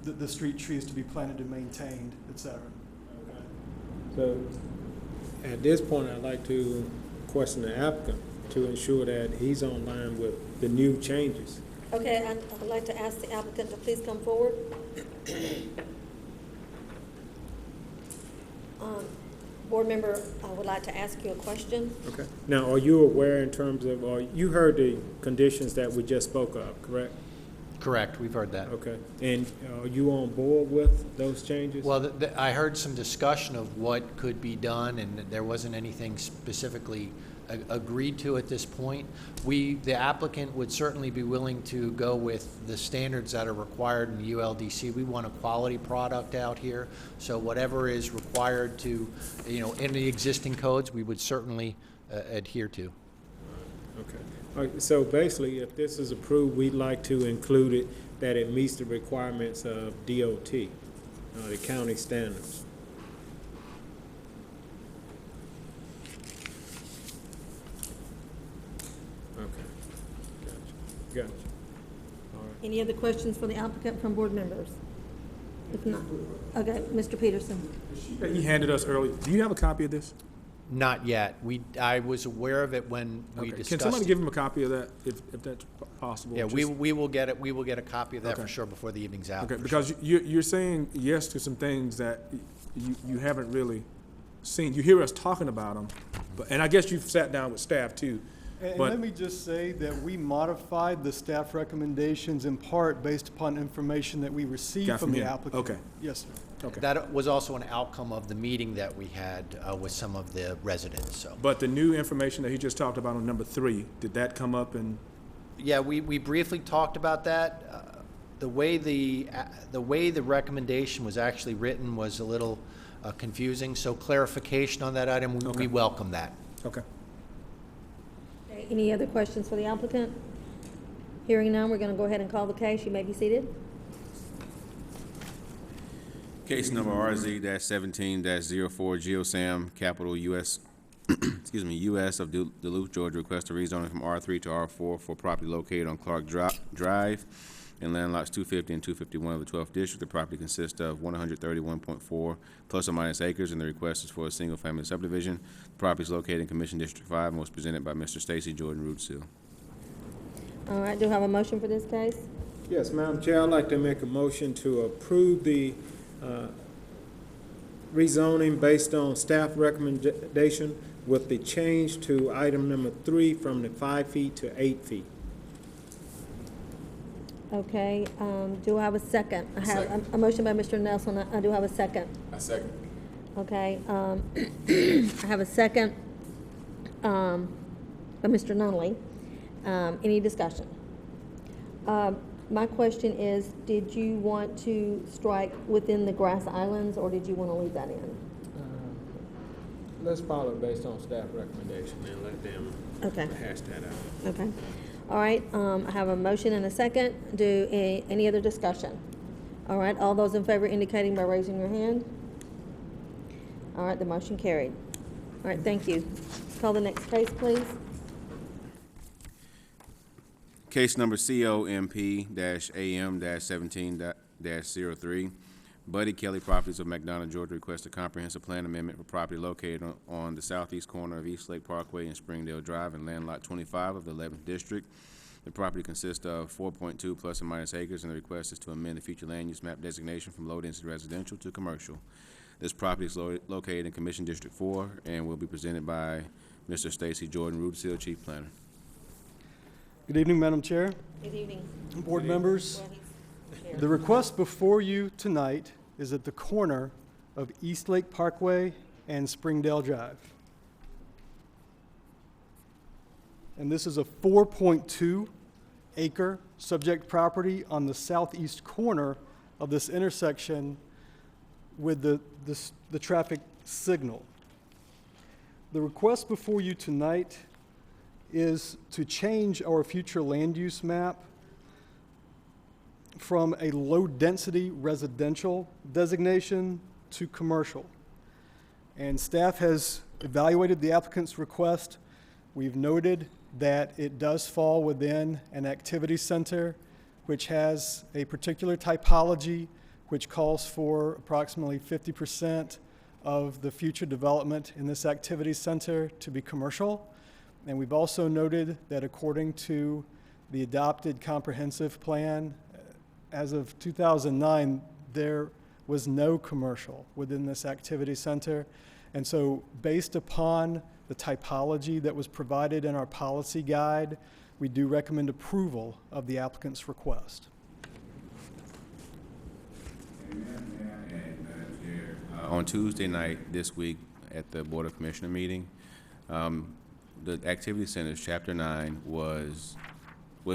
S5: the street trees to be planted and maintained, et cetera.
S8: Okay. So at this point, I'd like to question the applicant to ensure that he's on line with the new changes.
S1: Okay, I'd like to ask the applicant to please come forward. Board member, I would like to ask you a question.
S8: Okay. Now, are you aware in terms of, you heard the conditions that we just spoke of, correct?
S9: Correct, we've heard that.
S8: Okay. And are you on board with those changes?
S9: Well, I heard some discussion of what could be done, and there wasn't anything specifically agreed to at this point. The applicant would certainly be willing to go with the standards that are required in the ULDC. We want a quality product out here, so whatever is required to, in the existing codes, we would certainly adhere to.
S8: Okay. All right, so basically, if this is approved, we'd like to include it that it meets the requirements of DOT, the county standards. Okay. Gotcha. All right.
S1: Any other questions for the applicant from board members? If not, okay, Mr. Peterson.
S7: He handed us early. Do you have a copy of this?
S9: Not yet. I was aware of it when we
S7: Okay.
S9: discussed.
S7: Can somebody
S9: it.
S7: give him a copy of that, if that's possible?
S9: Yeah,
S7: Just-
S9: we will get it. We will get a copy of that for
S7: Okay.
S9: sure before the evening's out.
S7: Okay,
S9: for
S7: because
S9: sure.
S7: you're saying yes to some things that you haven't really seen. You hear us talking about them, and I guess you've sat down with staff too.
S5: And
S7: But-
S5: let me just say that we modified the staff recommendations in part based upon information that we received
S7: Got
S5: from
S7: from
S5: the
S7: him.
S5: applicant.
S7: Okay.
S5: Yes, sir.
S7: Okay.
S9: That was also an outcome of the meeting that we had with some of the residents, so.
S7: But the new information that he just talked about on number 3, did that come up and?
S9: Yeah, we briefly talked about that. The way the recommendation was actually written was a little confusing, so clarification on that item, we
S7: Okay.
S9: welcome that.
S7: Okay.
S1: Okay, any other questions for the applicant? Hearing none, we're going to go ahead and call the case. You may be seated.
S4: Case number RZ-17-04 GeoSam Capital US, excuse me, US of Duluth, Georgia, request a rezoning from R3 to R4 for property located on Clark Drive in land lots 250 and 251 of the 12th district. The property consists of 131.4 plus or minus acres, and the request is for a single-family subdivision. The property is located in Commission District 5 and was presented by Mr. Stacy Jordan Rudisill.
S1: All right, do you have a motion for this case?
S8: Yes, Madam Chair, I'd like to make a motion to approve the rezoning based on staff recommendation with the change to item number 3 from the 5 feet to 8 feet.
S1: Okay, do I have a second? I have a motion by Mr. Nelson. I do have a second.
S7: I second.
S1: Okay, I have a second by Mr. Nunley. Any discussion? My question is, did you want to strike within the grass islands, or did you want to leave that in?
S8: Let's follow it based on staff recommendation and let them
S1: Okay.
S8: hash that out.
S1: Okay. All right, I have a motion and a second. Any other discussion? All right, all those in favor indicating by raising your hand. All right, the motion carried. All right, thank you. Call the next case, please.
S4: Case number COMP-AM-17-03. Buddy Kelly Properties of McDonough, Georgia, request a comprehensive plan amendment for property located on the southeast corner of East Lake Parkway and Springdale Drive in land lot 25 of the 11th District. The property consists of 4.2 plus or minus acres, and the request is to amend the future land use map designation from low-density residential to commercial. This property is located in Commission District 4 and will be presented by Mr. Stacy Jordan Rudisill, Chief Planner.
S5: Good evening, Madam Chair,
S1: Good evening.
S5: board members. The request before you tonight is at the corner of East Lake Parkway and Springdale Drive. And this is a 4.2 acre subject property on the southeast corner of this intersection with the traffic signal. The request before you tonight is to change our future land use map from a low-density residential designation to commercial. And staff has evaluated the applicant's request. We've noted that it does fall within an activity center, which has a particular typology, which calls for approximately 50% of the future development in this activity center to be commercial. And we've also noted that according to the adopted comprehensive plan, as of 2009, there was no commercial within this activity center. And so based upon the typology that was provided in our policy guide, we do recommend approval of the applicant's request.
S4: On Tuesday night this week at the Board of Commissioner meeting, the Activity Centers, Chapter 9, was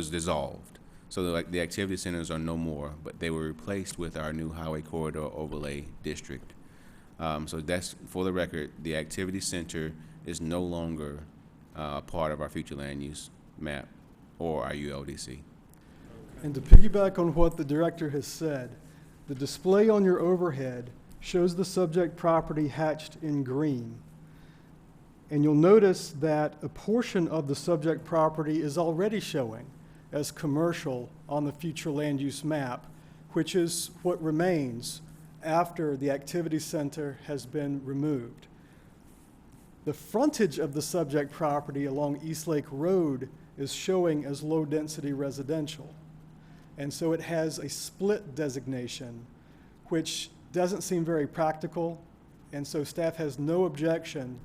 S4: dissolved. So the activity centers are no more, but they were replaced with our new Highway Corridor Overlay District. So that's, for the record, the activity center is no longer part of our future land use map or our ULDC.
S5: And to piggyback on what the director has said, the display on your overhead shows the subject property hatched in green. And you'll notice that a portion of the subject property is already showing as commercial on the future land use map, which is what remains after the activity center has been removed. The frontage of the subject property along East Lake Road is showing as low-density residential. And so it has a split designation, which doesn't seem very practical, and so staff has no objection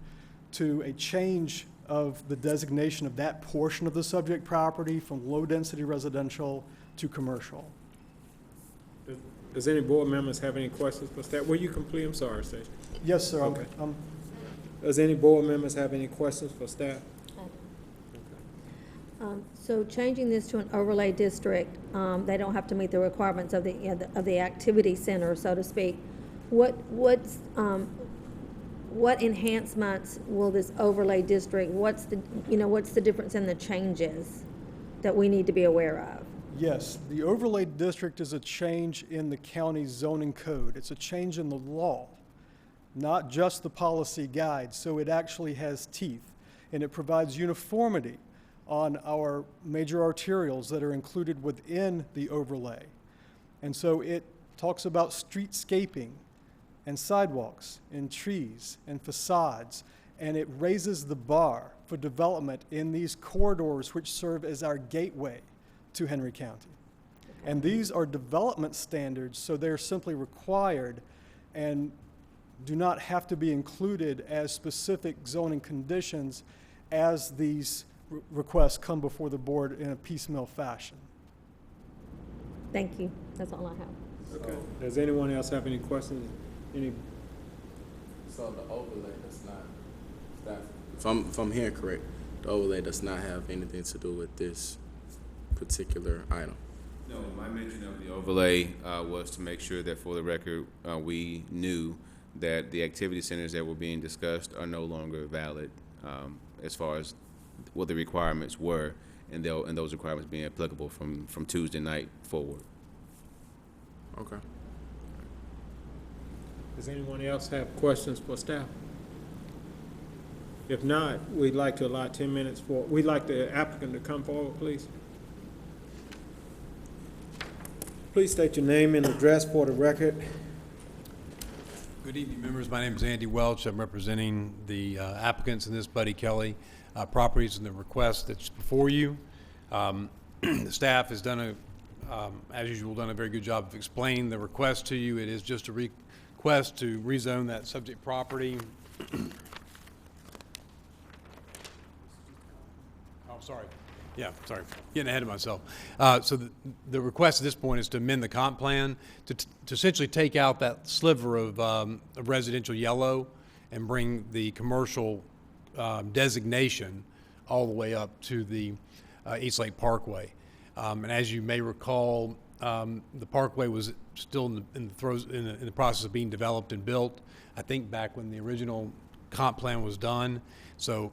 S5: to a change of the designation of that portion of the subject property from low-density residential to commercial.
S8: Does any board members have any questions for staff? Will you complete? I'm sorry, Stacy.
S5: Yes, sir.
S8: Okay. Does any board members have any questions for staff?
S1: So changing this to an overlay district, they don't have to meet the requirements of the activity center, so to speak. What enhancements will this overlay district, what's the difference in the changes that we need to be aware of?
S5: Yes, the overlay district is a change in the county zoning code. It's a change in the law, not just the policy guide, so it actually has teeth, and it provides uniformity on our major arterials that are included within the overlay. And so it talks about streetscaping and sidewalks and trees and facades, and it raises the bar for development in these corridors which serve as our gateway to Henry County. And these are development standards, so they're simply required and do not have to be included as specific zoning conditions as these requests come before the board in a piecemeal fashion.
S1: Thank you. That's all I have.
S8: Okay. Does anyone else have any questions?
S16: So the overlay does not, if I'm hearing correct, the overlay does not have anything to do with this particular item?
S4: No, my mention of the overlay was to make sure that for the record, we knew that the activity centers that were being discussed are no longer valid as far as what the requirements were, and those requirements being applicable from Tuesday night forward.
S16: Okay.
S8: Does anyone else have questions for staff? If not, we'd like to allot 10 minutes we'd like the applicant to come forward, please. Please state your name and address for the record.
S17: Good evening, members. My name is Andy Welch. I'm representing the applicants in this Buddy Kelly properties and the request that's before you. The staff has done as usual, done a very good job of explaining the request to you. It is just a request to rezone that subject property. Oh, sorry. Yeah, sorry, getting ahead of myself. So the request at this point is to amend the comp plan to essentially take out that sliver of residential yellow and bring the commercial designation all the way up to the East Lake Parkway. And as you may recall, the Parkway was still in the process of being developed and built, I think back when the original comp plan was done. So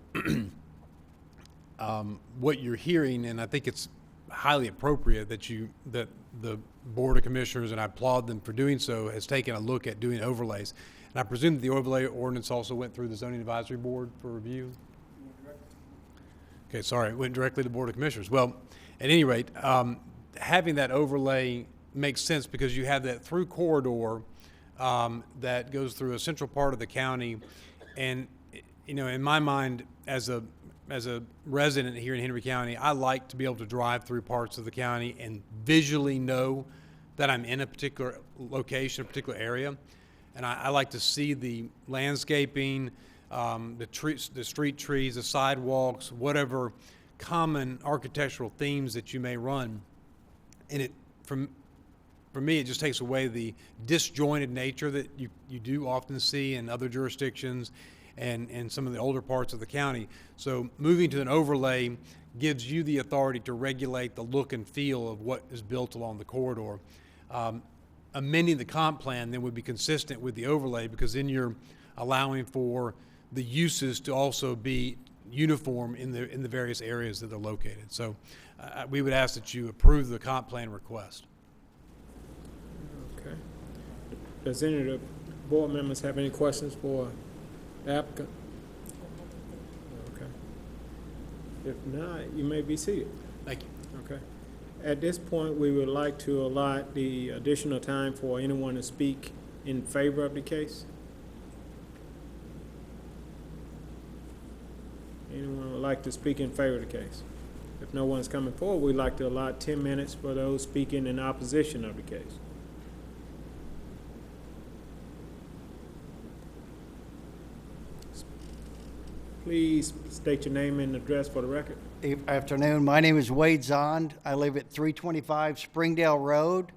S17: what you're hearing, and I think it's highly appropriate that the Board of Commissioners, and I applaud them for doing so, has taken a look at doing overlays. And I presume that the overlay ordinance also went through the Zoning Advisory Board for review? Okay, sorry, it went directly to the Board of Commissioners. Well, at any rate, having that overlay makes sense because you have that through corridor that goes through a central part of the county. And, you know, in my mind, as a resident here in Henry County, I like to be able to drive through parts of the county and visually know that I'm in a particular location, a particular area. And I like to see the landscaping, the street trees, the sidewalks, whatever common architectural themes that you may run. And for me, it just takes away the disjointed nature that you do often see in other jurisdictions and some of the older parts of the county. So moving to an overlay gives you the authority to regulate the look and feel of what is built along the corridor. Amending the comp plan then would be consistent with the overlay because then you're allowing for the uses to also be uniform in the various areas that they're located. So we would ask that you approve the comp plan request.
S8: Okay. Does any of the board members have any questions for the applicant? Okay. If not, you may be seated.
S17: Thank you.
S8: Okay. At this point, we would like to allot the additional time for anyone to speak in favor of the case. Anyone would like to speak in favor of the case? If no one's coming forward, we'd like to allot 10 minutes for those speaking in opposition of the case. Please state your name and address for the record.
S18: Good afternoon. My name is Wade Zond. I live at 325 Springdale Road,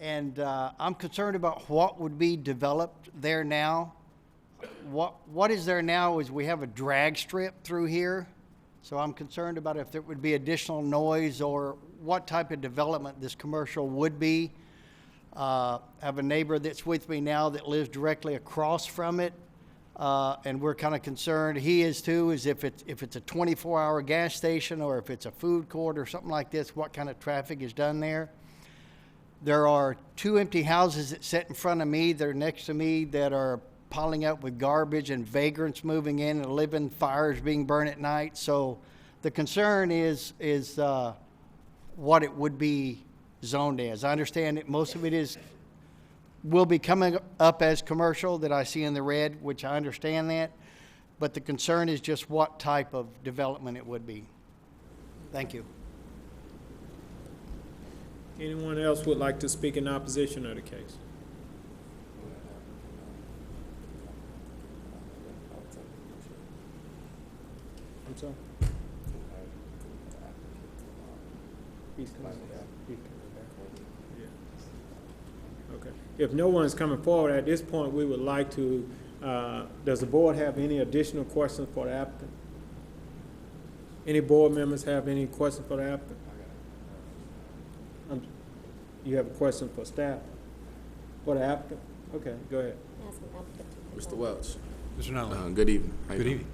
S18: and I'm concerned about what would be developed there now. What is there now is we have a drag strip through here, so I'm concerned about if there would be additional noise or what type of development this commercial would be. I have a neighbor that's with me now that lives directly across from it. And we're kind of concerned, he is too, is if it's a 24-hour gas station or if it's a food court or something like this, what kind of traffic is done there. There are 2 empty houses that sit in front of me, that are next to me, that are piling up with garbage and vagrants moving in and living, fires being burned at night. So the concern is what it would be zoned as. I understand that most of it will be coming up as commercial that I see in the red, which I understand that, but the concern is just what type of development it would be. Thank you.
S8: Anyone else would like to speak in opposition of the case? I'm sorry? He's coming back. Okay. If no one's coming forward at this point, we would like to, does the board have any additional questions for the applicant? Any board members have any questions for the applicant? You have a question for staff? For the applicant? Okay, go ahead.
S16: Mr. Welch.
S17: Mr. Nolan.
S16: Good evening.
S17: Good evening.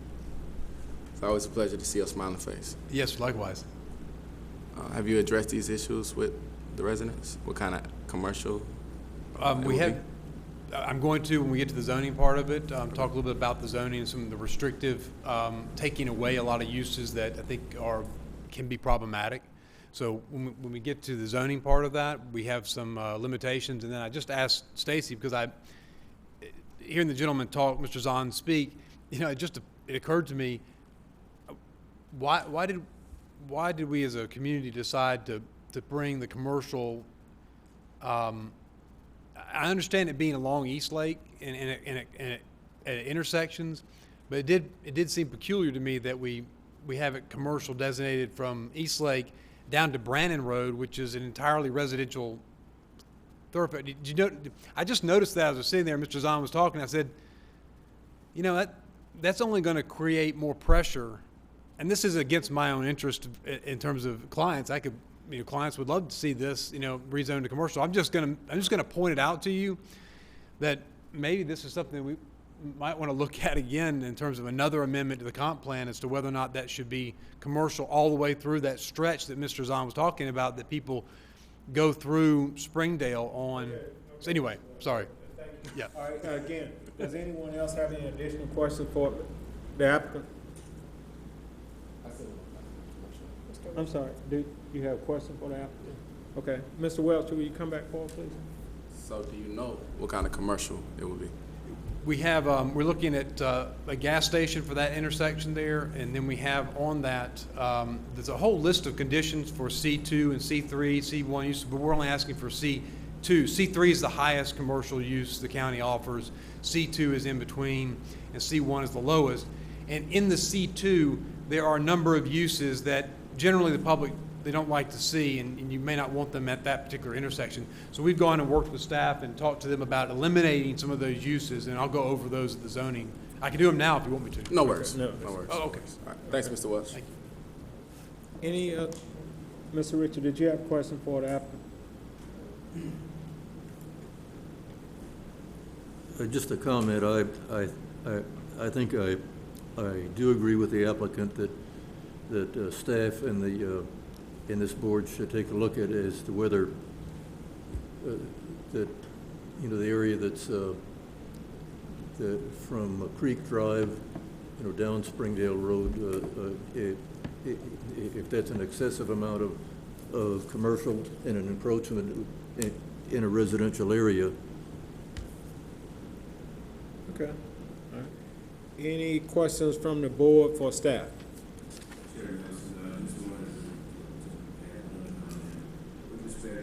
S16: It's always a pleasure to see a smiling face.
S17: Yes, likewise.
S16: Have you addressed these issues with the residents? What kind of commercial?
S17: I'm going to, when we get to the zoning part of it, talk a little bit about the zoning and some of the restrictive, taking away a lot of uses that I think can be problematic. So when we get to the zoning part of that, we have some limitations. And then I just asked Stacy, because hearing the gentleman talk, Mr. Zahn speak, it occurred to me, why did we as a community decide to bring the commercial? I understand it being along East Lake and at intersections, but it did seem peculiar to me that we have it commercial designated from East Lake down to Brannon Road, which is an entirely residential thoroughfare. Did you know? I just noticed that as I was sitting there, Mr. Zahn was talking. I said, that's only going to create more pressure. And this is against my own interest in terms of clients. Clients would love to see this, rezoned to commercial. I'm just going to point it out to you that maybe this is something that we might want to look at again in terms of another amendment to the comp plan as to whether or not that should be commercial all the way through that stretch that Mr. Zahn was talking about, that people go through Springdale on. So anyway, sorry. Yeah.
S8: All right, again, does anyone else have any additional questions for the applicant? I'm sorry, do you have a question for the applicant? Okay, Mr. Welch, will you come back forward, please?
S16: So do you know what kind of commercial it would be?
S17: We have, we're looking at a gas station for that intersection there, and then we have on that, there's a whole list of conditions for C2 and C3, C1 use, but we're only asking for C2. C3 is the highest commercial use the county offers. C2 is in between, and C1 is the lowest. And in the C2, there are a number of uses that generally the public, they don't like to see, and you may not want them at that particular intersection. So we've gone and worked with staff and talked to them about eliminating some of those uses, and I'll go over those at the zoning. I can do them now if you want me to.
S16: No worries.
S8: No
S16: worries.
S17: Oh, okay.
S16: All right. Thanks, Mr. Welch.
S17: Thank you.
S8: Any, Mr. Richard, did you have a question for the applicant?
S2: Just a comment. I think I do agree with the applicant that staff and in this board should take a look at as to whether that the area that's from Creek Drive, down Springdale Road, if that's an excessive amount of commercial and an encroachment in a residential area.
S8: Okay. All right. Any questions from the board for staff?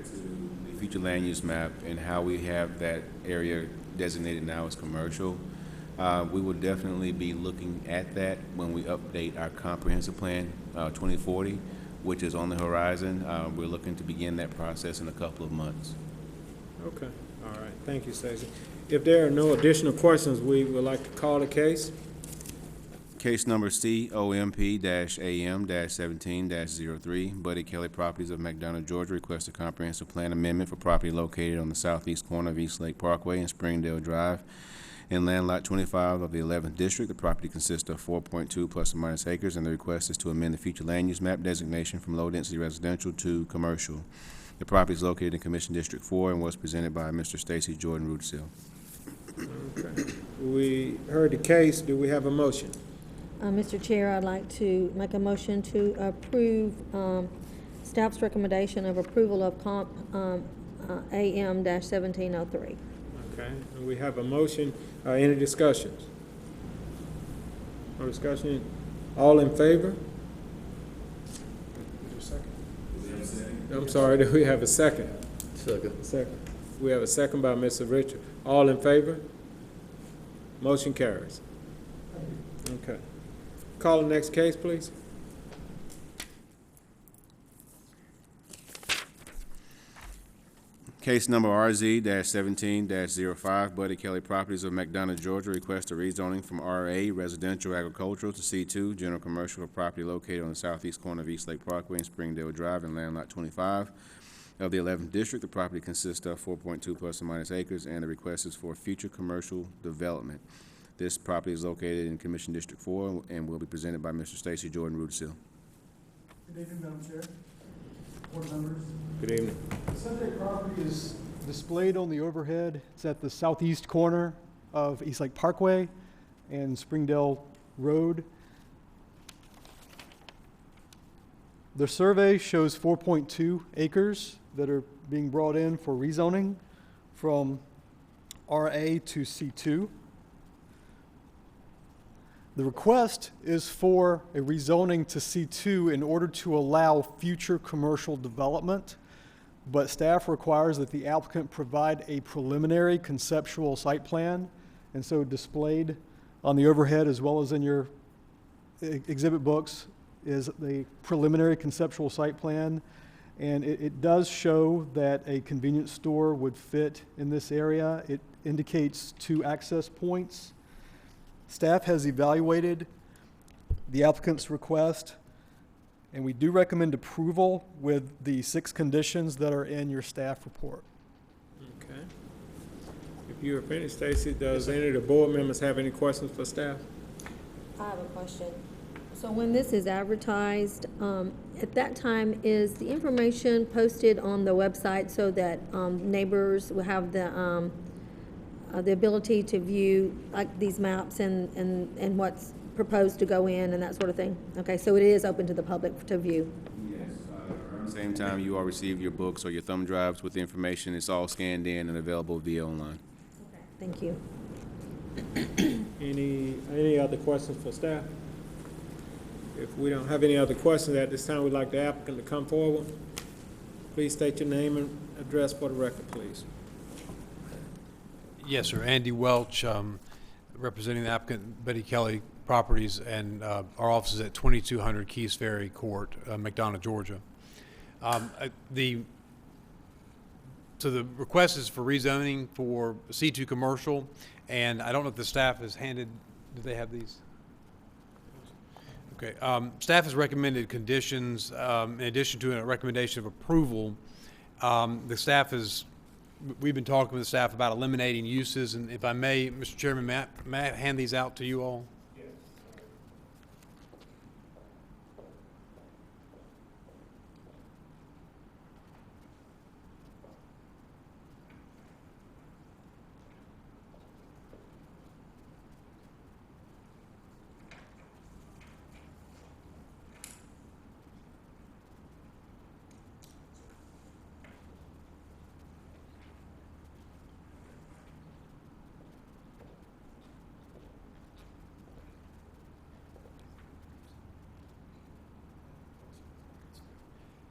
S4: respect to the future land use map and how we have that area designated now as commercial, we will definitely be looking at that when we update our comprehensive plan 2040, which is on the horizon. We're looking to begin that process in a couple of months.
S8: Okay, all right, thank you, Stacy. If there are no additional questions, we would like to call the case.
S4: Case number COMP-AM-17-03, Buddy Kelly Properties of McDonough, Georgia, requests a comprehensive plan amendment for property located on the southeast corner of East Lake Parkway and Springdale Drive in land lot 25 of the 11th District. The property consists of 4.2 plus or minus acres, and the request is to amend the future land use map designation from low-density residential to commercial. The property is located in Commission District 4 and was presented by Mr. Stacy Jordan Rudisill.
S8: Okay, we heard the case. Do we have a motion?
S1: Mr. Chair, I'd like to make a motion to approve staff's recommendation of approval of comp AM-1703.
S8: Okay, and we have a motion. Any discussions? No discussion? All in favor? I'm sorry, do we have a second? Second. We have a second by Mr. Richard. All in favor? Motion carries. Okay. Call the next case, please.
S4: Case number RZ-17-05, Buddy Kelly Properties of McDonough, Georgia, request a rezoning from RA Residential Agricultural to C2 General Commercial for property located on the southeast corner of East Lake Parkway and Springdale Drive in land lot 25 of the 11th District. The property consists of 4.2 plus or minus acres, and the request is for future commercial development. This property is located in Commission District 4 and will be presented by Mr. Stacy Jordan Rudisill.
S5: Good evening, Madam Chair, board members.
S8: Good evening.
S5: The subject property is displayed on the overhead. It's at the southeast corner of East Lake Parkway and Springdale Road. The survey shows 4.2 acres that are being brought in for rezoning from RA to C2. The request is for a rezoning to C2 in order to allow future commercial development, but staff requires that the applicant provide a preliminary conceptual site plan, and so displayed on the overhead as well as in your exhibit books is the preliminary conceptual site plan, and it does show that a convenience store would fit in this area. It indicates 2 access points. Staff has evaluated the applicant's request, and we do recommend approval with the 6 conditions that are in your staff report.
S8: Okay. If you are finished, Stacy, does any of the board members have any questions for staff?
S1: I have a question. So when this is advertised, at that time, is the information posted on the website so that neighbors will have the ability to view like these maps and what's proposed to go in and that sort of thing? Okay, so it is open to the public to view?
S4: Yes. Around the same time you all receive your books or your thumb drives with the information, it's all scanned in and available via online.
S1: Okay, thank you.
S8: Any other questions for staff? If we don't have any other questions at this time, we'd like the applicant to come forward. Please state your name and address for the record, please.
S17: Yes, sir. Andy Welch, representing the applicant, Betty Kelly Properties, and our office is at 2200 Keys Ferry Court, McDonough, Georgia. So the request is for rezoning for C2 commercial, and I don't know if the staff has handed, do they have these? Okay. Staff has recommended conditions in addition to a recommendation of approval. The staff has, we've been talking with the staff about eliminating uses, and if I may, Mr. Chairman, may I hand these out to you all? Yes.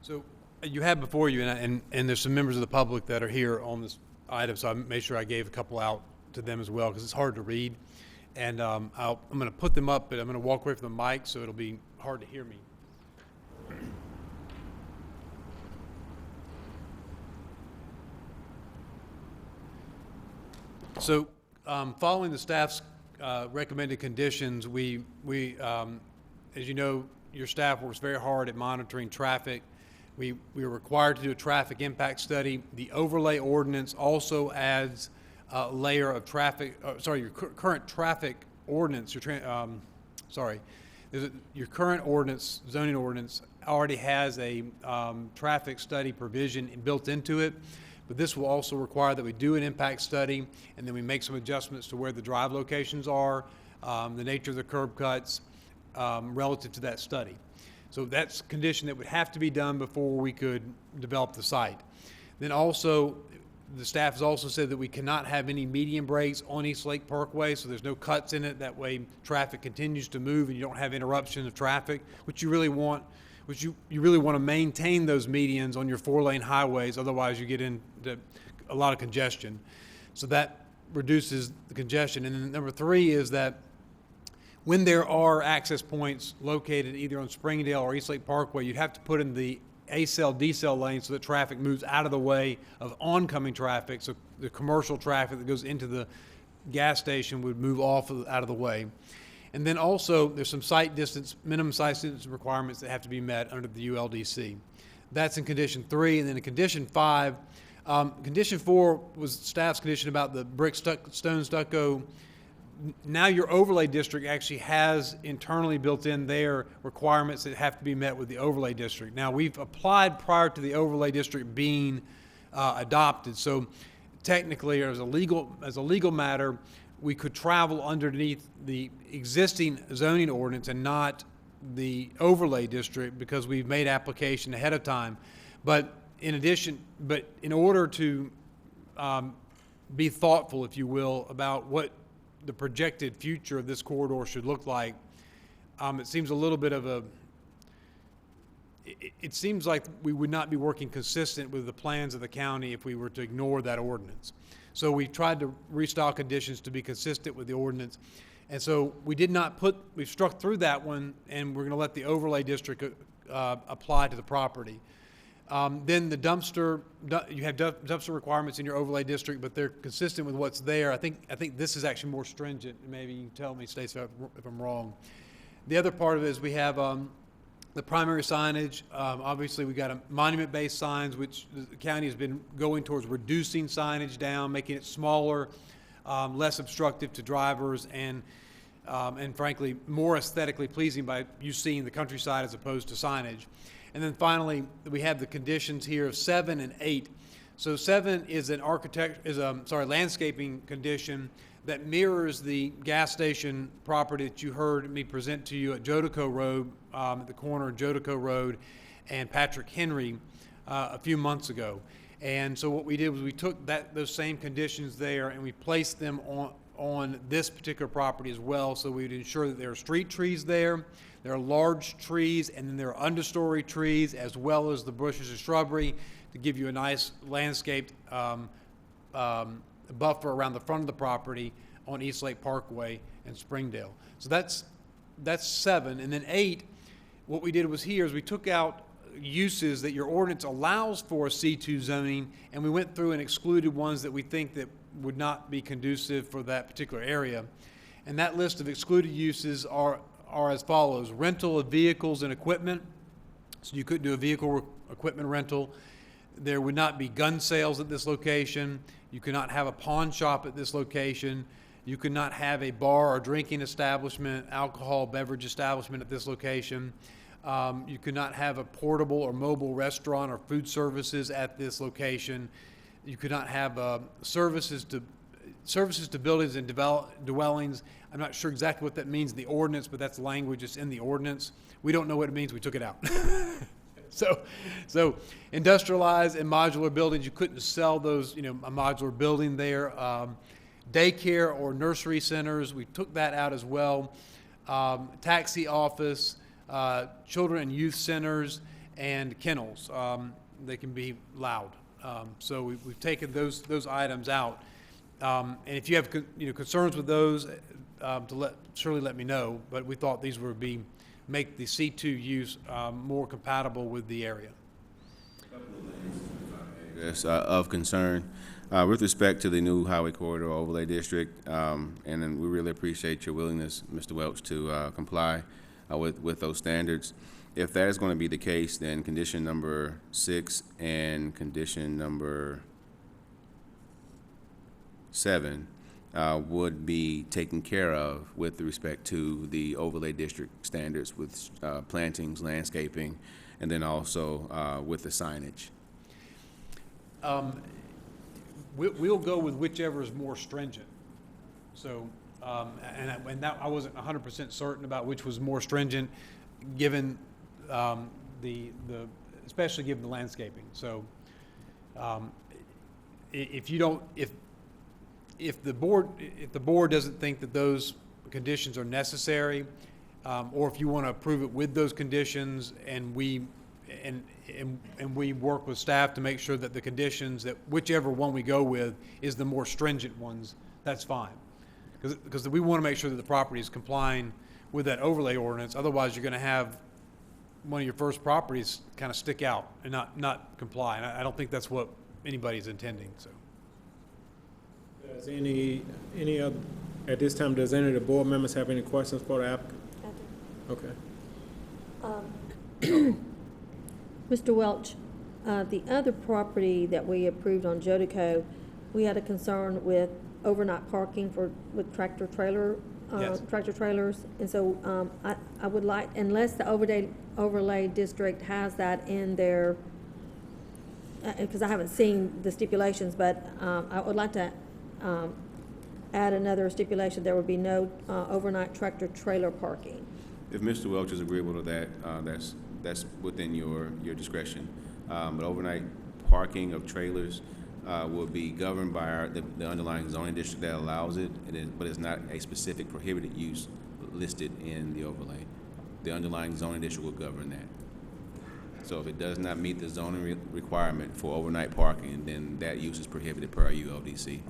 S17: So You have before you, and there's some members of the public that are here on this item, so I made sure I gave a couple out to them as well, because it's hard to read. And I'm going to put them up, but I'm going to walk away from the mic, so it'll be hard to hear me. So, following the staff's recommended conditions, we as you know, your staff works very hard at monitoring traffic. We are required to do a traffic impact study. The overlay ordinance also adds a layer of traffic, your current traffic ordinance, your current ordinance, zoning ordinance, already has a traffic study provision built into it. But this will also require that we do an impact study, and then we make some adjustments to where the drive locations are, the nature of the curb cuts, relative to that study. So that's a condition that would have to be done before we could develop the site. Then also, the staff has also said that we cannot have any median breaks on East Lake Parkway, so there's no cuts in it. That way traffic continues to move and you don't have interruption of traffic, which you really want. You really want to maintain those medians on your 4-lane highways, otherwise you get into a lot of congestion. So that reduces the congestion. And then number 3 is that when there are access points located either on Springdale or East Lake Parkway, you'd have to put in the A-cell, D-cell lanes so that traffic moves out of the way of oncoming traffic, so the commercial traffic that goes into the gas station would move out of the way. And then also, there's some minimum site distance requirements that have to be met under the ULDC. That's in condition 3. And then in condition 5, condition 4 was staff's condition about the brick stone stucco. Now your overlay district actually has internally built in their requirements that have to be met with the overlay district. Now, we've applied prior to the overlay district being adopted. So technically, as a legal matter, we could travel underneath the existing zoning ordinance and not the overlay district because we've made application ahead of time. But in order to be thoughtful, if you will, about what the projected future of this corridor should look like, it seems a little bit of it seems like we would not be working consistent with the plans of the county if we were to ignore that ordinance. So we tried to restock conditions to be consistent with the ordinance. And so we've struck through that one, and we're going to let the overlay district apply to the property. Then the you have dumpster requirements in your overlay district, but they're consistent with what's there. I think this is actually more stringent. Maybe you can tell me, Stacey, if I'm wrong. The other part of it is we have the primary signage. Obviously, we've got monument-based signs, which the county has been going towards reducing signage down, making it smaller, less obstructive to drivers, and frankly, more aesthetically pleasing by you seeing the countryside as opposed to signage. And then finally, we have the conditions here of 7 and 8. So 7 is landscaping condition that mirrors the gas station property that you heard me present to you at Jodico Road, at the corner of Jodico Road and Patrick Henry a few months ago. And so what we did was we took those same conditions there and we placed them on this particular property as well, so we'd ensure that there are street trees there, there are large trees, and then there are understory trees as well as the bushes and shrubbery to give you a nice landscaped buffer around the front of the property on East Lake Parkway and Springdale. So that's 7. And then 8, what we did was we took out uses that your ordinance allows for C2 zoning, and we went through and excluded ones that we think that would not be conducive for that particular area. And that list of excluded uses are as follows: rental of vehicles and equipment. So you couldn't do a vehicle equipment rental. There would not be gun sales at this location. You could not have a pawn shop at this location. You could not have a bar or drinking establishment, alcohol beverage establishment at this location. You could not have a portable or mobile restaurant or food services at this location. You could not have services to buildings and dwellings. I'm not sure exactly what that means in the ordinance, but that's the language that's in the ordinance. We don't know what it means. We took it out. So industrialized and modular buildings, you couldn't sell those, a modular building there. Daycare or nursery centers, we took that out as well. Taxi office, children and youth centers, and kennels. they can be loud. So we've taken those items out. And if you have concerns with those, surely let me know. But we thought these would make the C2 use more compatible with the area.
S4: Yes, of concern. With respect to the new highway corridor overlay district, and then we really appreciate your willingness, Mr. Welch, to comply with those standards. If that is going to be the case, then condition number 6 and condition number 7 would be taken care of with respect to the overlay district standards with plantings, landscaping, and then also with the signage.
S17: We'll go with whichever is more stringent. So, and that I wasn't 100% certain about which was more stringent, given especially given the landscaping. So, if the board doesn't think that those conditions are necessary, or if you want to approve it with those conditions, and we work with staff to make sure that the conditions, that whichever one we go with is the more stringent ones, that's fine. Because we want to make sure that the property is complying with that overlay ordinance. Otherwise, you're going to have one of your first properties kind of stick out and not comply. And I don't think that's what anybody's intending. So,
S8: Does any other, at this time, does any of the board members have any questions for the applicant? Okay.
S1: Mr. Welch, the other property that we approved on Jodico, we had a concern with overnight parking with tractor trailers, and so I would like, unless the overlay district has that in their, because I haven't seen the stipulations, but I would like to add another stipulation. There would be no overnight tractor trailer parking.
S4: If Mr. Welch is agreeable to that, that's within your discretion. But overnight parking of trailers will be governed by the underlying zoning district that allows it, but it's not a specific prohibited use listed in the overlay. The underlying zoning district will govern that. So if it does not meet the zoning requirement for overnight parking, then that use is prohibited per our ULDC.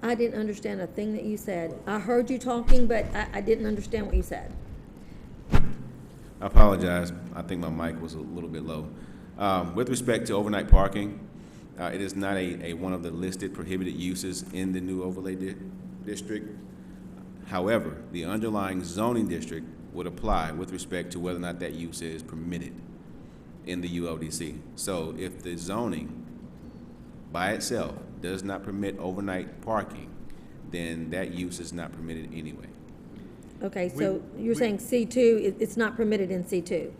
S1: I didn't understand a thing that you said. I heard you talking, but I didn't understand what you said.
S4: I apologize. I think my mic was a little bit low. With respect to overnight parking, it is not one of the listed prohibited uses in the new overlay district. However, the underlying zoning district would apply with respect to whether or not that use is permitted in the ULDC. So if the zoning by itself does not permit overnight parking, then that use is not permitted anyway.
S1: Okay, so you're saying C2, it's not permitted in C2?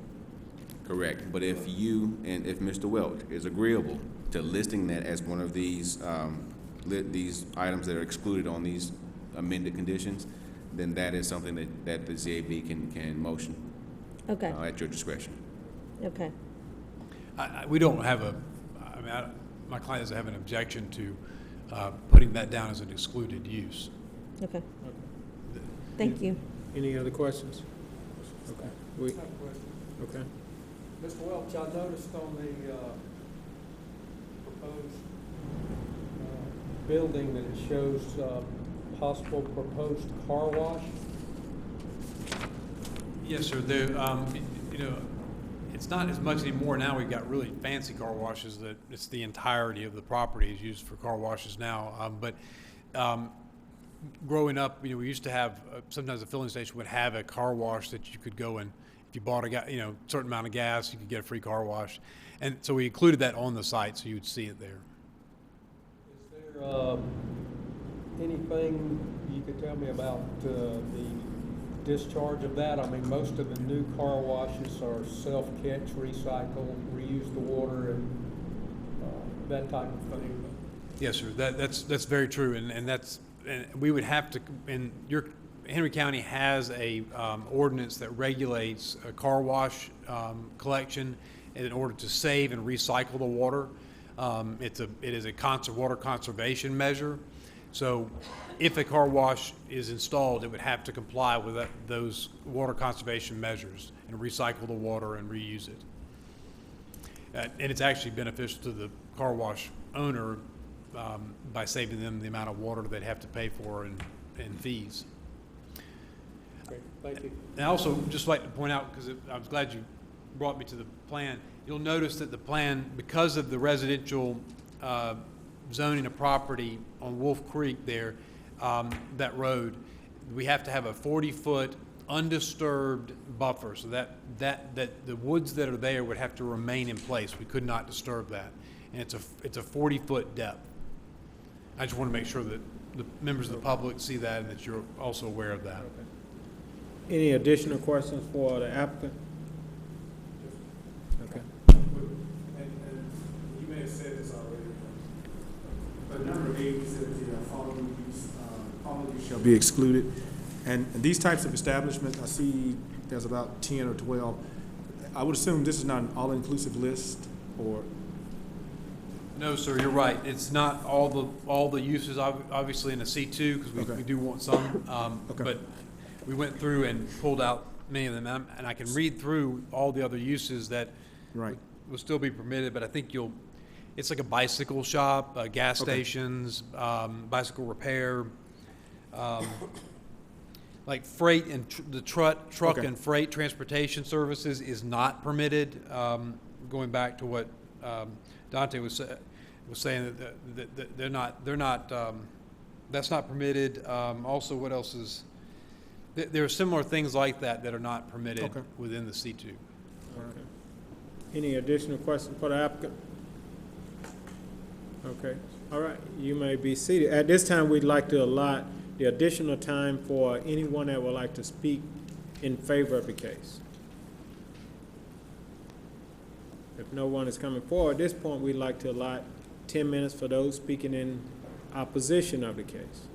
S4: Correct. But if you and if Mr. Welch is agreeable to listing that as one of these items that are excluded on these amended conditions, then that is something that the ZAB can motion.
S1: Okay.
S4: At your discretion.
S1: Okay.
S17: We don't have my client doesn't have an objection to putting that down as an excluded use.
S1: Okay. Thank you.
S8: Any other questions? Okay. Okay.
S3: Mr. Welch, I noticed on the proposed building that it shows possible proposed car wash.
S17: Yes, sir. It's not as much anymore now. We've got really fancy car washes that it's the entirety of the property is used for car washes now. But growing up, we used to have sometimes a filling station would have a car wash that you could go in. If you bought a certain amount of gas, you could get a free car wash, and so we included that on the site so you would see it there.
S3: Is there anything you could tell me about the discharge of that? I mean, most of the new car washes are self-catch, recycle, reuse the water, and that type of thing.
S17: Yes, sir. That's very true, and we would have to. And Henry County has a ordinance that regulates a car wash collection in order to save and recycle the water. It is a water conservation measure. So if a car wash is installed, it would have to comply with those water conservation measures and recycle the water and reuse it. And it's actually beneficial to the car wash owner by saving them the amount of water they'd have to pay for in fees.
S3: Okay, thank you.
S17: And I also just like to point out, because I was glad you brought me to the plan, you'll notice that the plan, because of the residential zoning of property on Wolf Creek there, that road, we have to have a 40-foot undisturbed buffer, so that the woods that are there would have to remain in place. We could not disturb that, and it's a 40-foot depth. I just want to make sure that the members of the public see that and that you're also aware of that.
S8: Okay. Any additional questions for the applicant? Okay.
S7: And you may have said this already, but number 8 said the following use shall be excluded. And these types of establishments, I see there's about 10 or 12. I would assume this is not an all-inclusive list, or?
S17: No, sir, you're right. It's not all the uses, obviously, in a C2, because we do want some. But we went through and pulled out many of them, and I can read through all the other uses that will still be permitted, but I think it's like a bicycle shop, gas stations, bicycle repair, like freight and the truck and freight transportation services is not permitted. Going back to what Dante was saying, that they're not. That's not permitted. Also, what else is? There are similar things like that that are not permitted within the C2.
S8: Okay. Any additional questions for the applicant? Okay. All right. You may be seated. At this time, we'd like to allot the additional time for anyone that would like to speak in favor of the case. If no one is coming forward, at this point, we'd like to allot 10 minutes for those speaking in opposition of the case.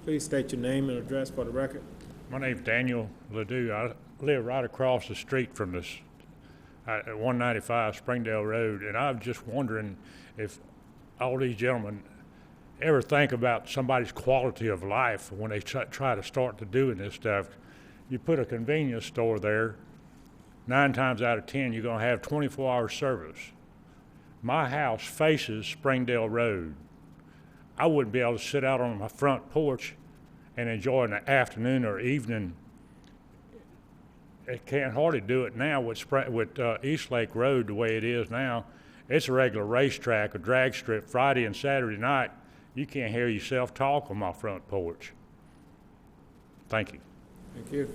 S8: Please state your name and address for the record.
S19: My name's Daniel Ledoux. I live right across the street from this at 195 Springdale Road, and I'm just wondering if all these gentlemen ever think about somebody's quality of life when they try to start to doing this stuff. You put a convenience store there, 9 times out of 10 you're going to have 24-hour service. My house faces Springdale Road. I wouldn't be able to sit out on my front porch and enjoy an afternoon or evening. It can't hardly do it now with East Lake Road the way it is now. It's a regular racetrack, a drag strip. Friday and Saturday night, you can't hear yourself talk on my front porch. Thank you.
S8: Thank you.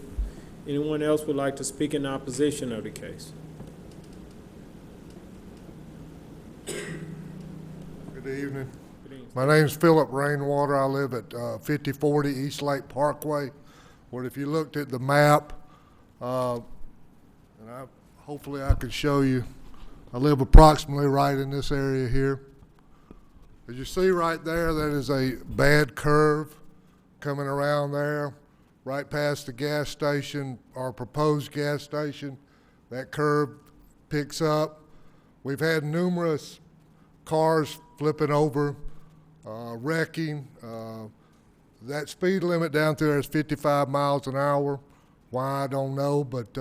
S8: Anyone else would like to speak in opposition of the case?
S20: Good evening. My name's Philip Rainwater. I live at 5040 East Lake Parkway. Well, if you looked at the map, and hopefully I could show you, I live approximately right in this area here. As you see right there, that is a bad curve coming around there, right past the gas station, our proposed gas station. That curve picks up. We've had numerous cars flipping over, wrecking. That speed limit down through there is 55 miles an hour. Why, I don't know, but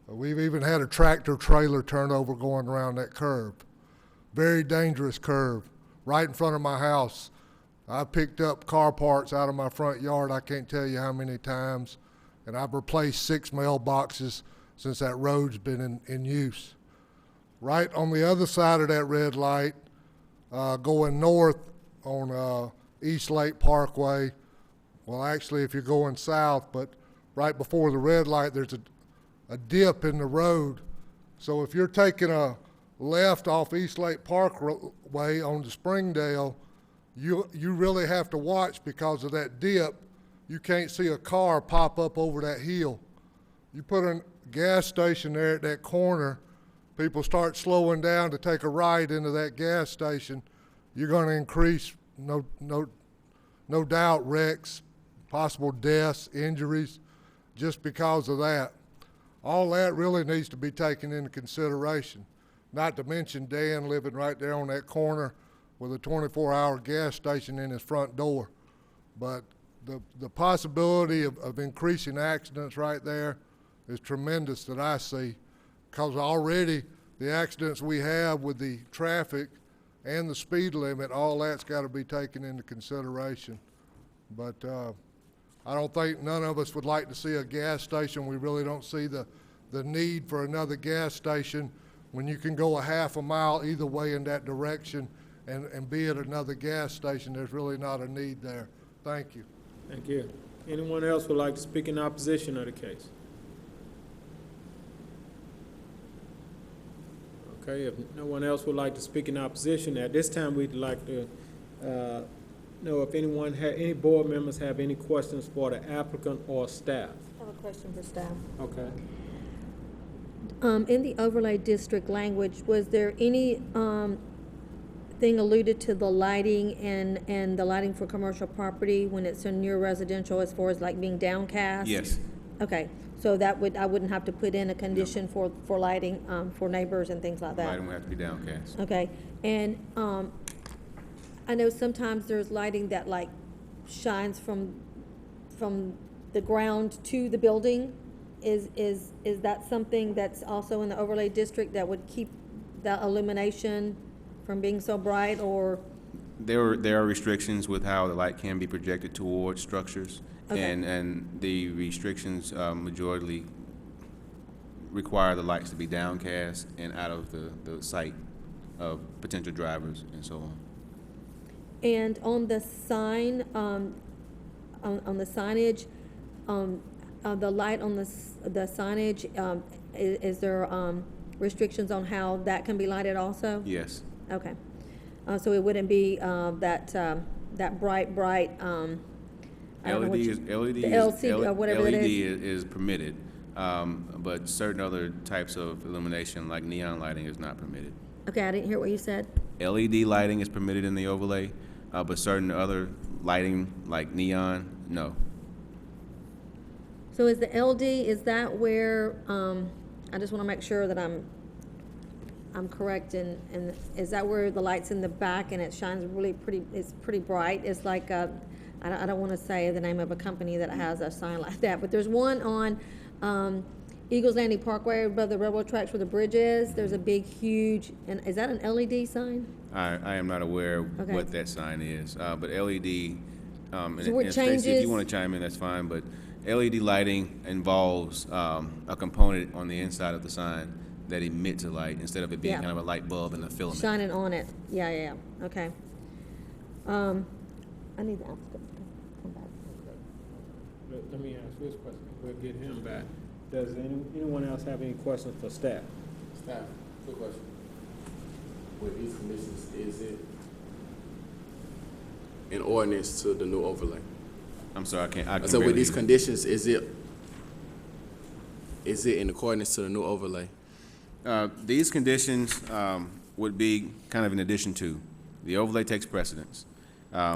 S20: we've even had a tractor trailer turnover going around that curve. Very dangerous curve, right in front of my house. I picked up car parts out of my front yard, I can't tell you how many times, and I've replaced 6 mailboxes since that road's been in use. Right on the other side of that red light, going north on East Lake Parkway, well, actually, if you're going south, but right before the red light, there's a dip in the road. So if you're taking a left off East Lake Parkway on to Springdale, you really have to watch because of that dip. You can't see a car pop up over that hill. You put a gas station there at that corner, people start slowing down to take a right into that gas station, you're going to increase, no doubt, wrecks, possible deaths, injuries, just because of that. All that really needs to be taken into consideration. Not to mention Dan living right there on that corner with a 24-hour gas station in his front door. But the possibility of increasing accidents right there is tremendous that I see, because already the accidents we have with the traffic and the speed limit, all that's got to be taken into consideration. But I don't think none of us would like to see a gas station. We really don't see the need for another gas station when you can go a half a mile either way in that direction and be at another gas station. There's really not a need there. Thank you.
S8: Thank you. Anyone else would like to speak in opposition of the case? Okay, if no one else would like to speak in opposition, at this time we'd like to know if any board members have any questions for the applicant or staff.
S1: I have a question for staff.
S8: Okay.
S1: In the overlay district language, was there any thing alluded to the lighting and the lighting for commercial property when it's in your residential as far as like being downcast?
S4: Yes.
S1: Okay, so that I wouldn't have to put in a condition for lighting for neighbors and things like that?
S4: Lighting will have to be downcast.
S1: Okay, and I know sometimes there's lighting that like shines from the ground to the building. Is that something that's also in the overlay district that would keep that illumination from being so bright, or?
S4: There are restrictions with how the light can be projected towards structures,
S1: Okay.
S4: and the restrictions majorly require the lights to be downcast and out of the sight of potential drivers and so on.
S1: And on the sign, on the signage, the light on the signage, is there restrictions on how that can be lighted also?
S4: Yes.
S1: Okay. So it wouldn't be that bright, I don't know what you- the LCD or whatever it
S4: LED
S1: is?
S4: is permitted, but certain other types of illumination, like neon lighting, is not permitted.
S1: Okay, I didn't hear what you said.
S4: LED lighting is permitted in the overlay, but certain other lighting, like neon, no.
S1: So is the LD, is that where, I just want to make sure that I'm correct, and is that where the light's in the back and it shines really pretty, it's pretty bright? It's like, I don't want to say the name of a company that has a sign like that, but there's one on Eagles Landing Parkway above the railroad tracks where the bridge is. There's a big, huge, and is that an LED sign?
S4: I am not aware
S1: Okay.
S4: what that sign is, but LED, and
S1: So what
S4: and Stacy, if
S1: changes-
S4: you want to chime in, that's fine, but LED lighting involves a component on the inside of the sign that emits a light instead of it being
S1: Yeah.
S4: kind of a light bulb and a filament.
S1: Shining on it. Yeah, okay. I need the applicant to come back.
S8: Let me ask this question, we'll get him back. Does anyone else have any questions for staff?
S16: Staff, quick question. With these conditions, is it an ordinance to the new overlay?
S4: I'm sorry, I can
S16: So with
S4: barely
S16: these
S4: hear you.
S16: conditions, is it in accordance to the new overlay?
S4: These conditions would be kind of in addition to. The overlay takes precedence.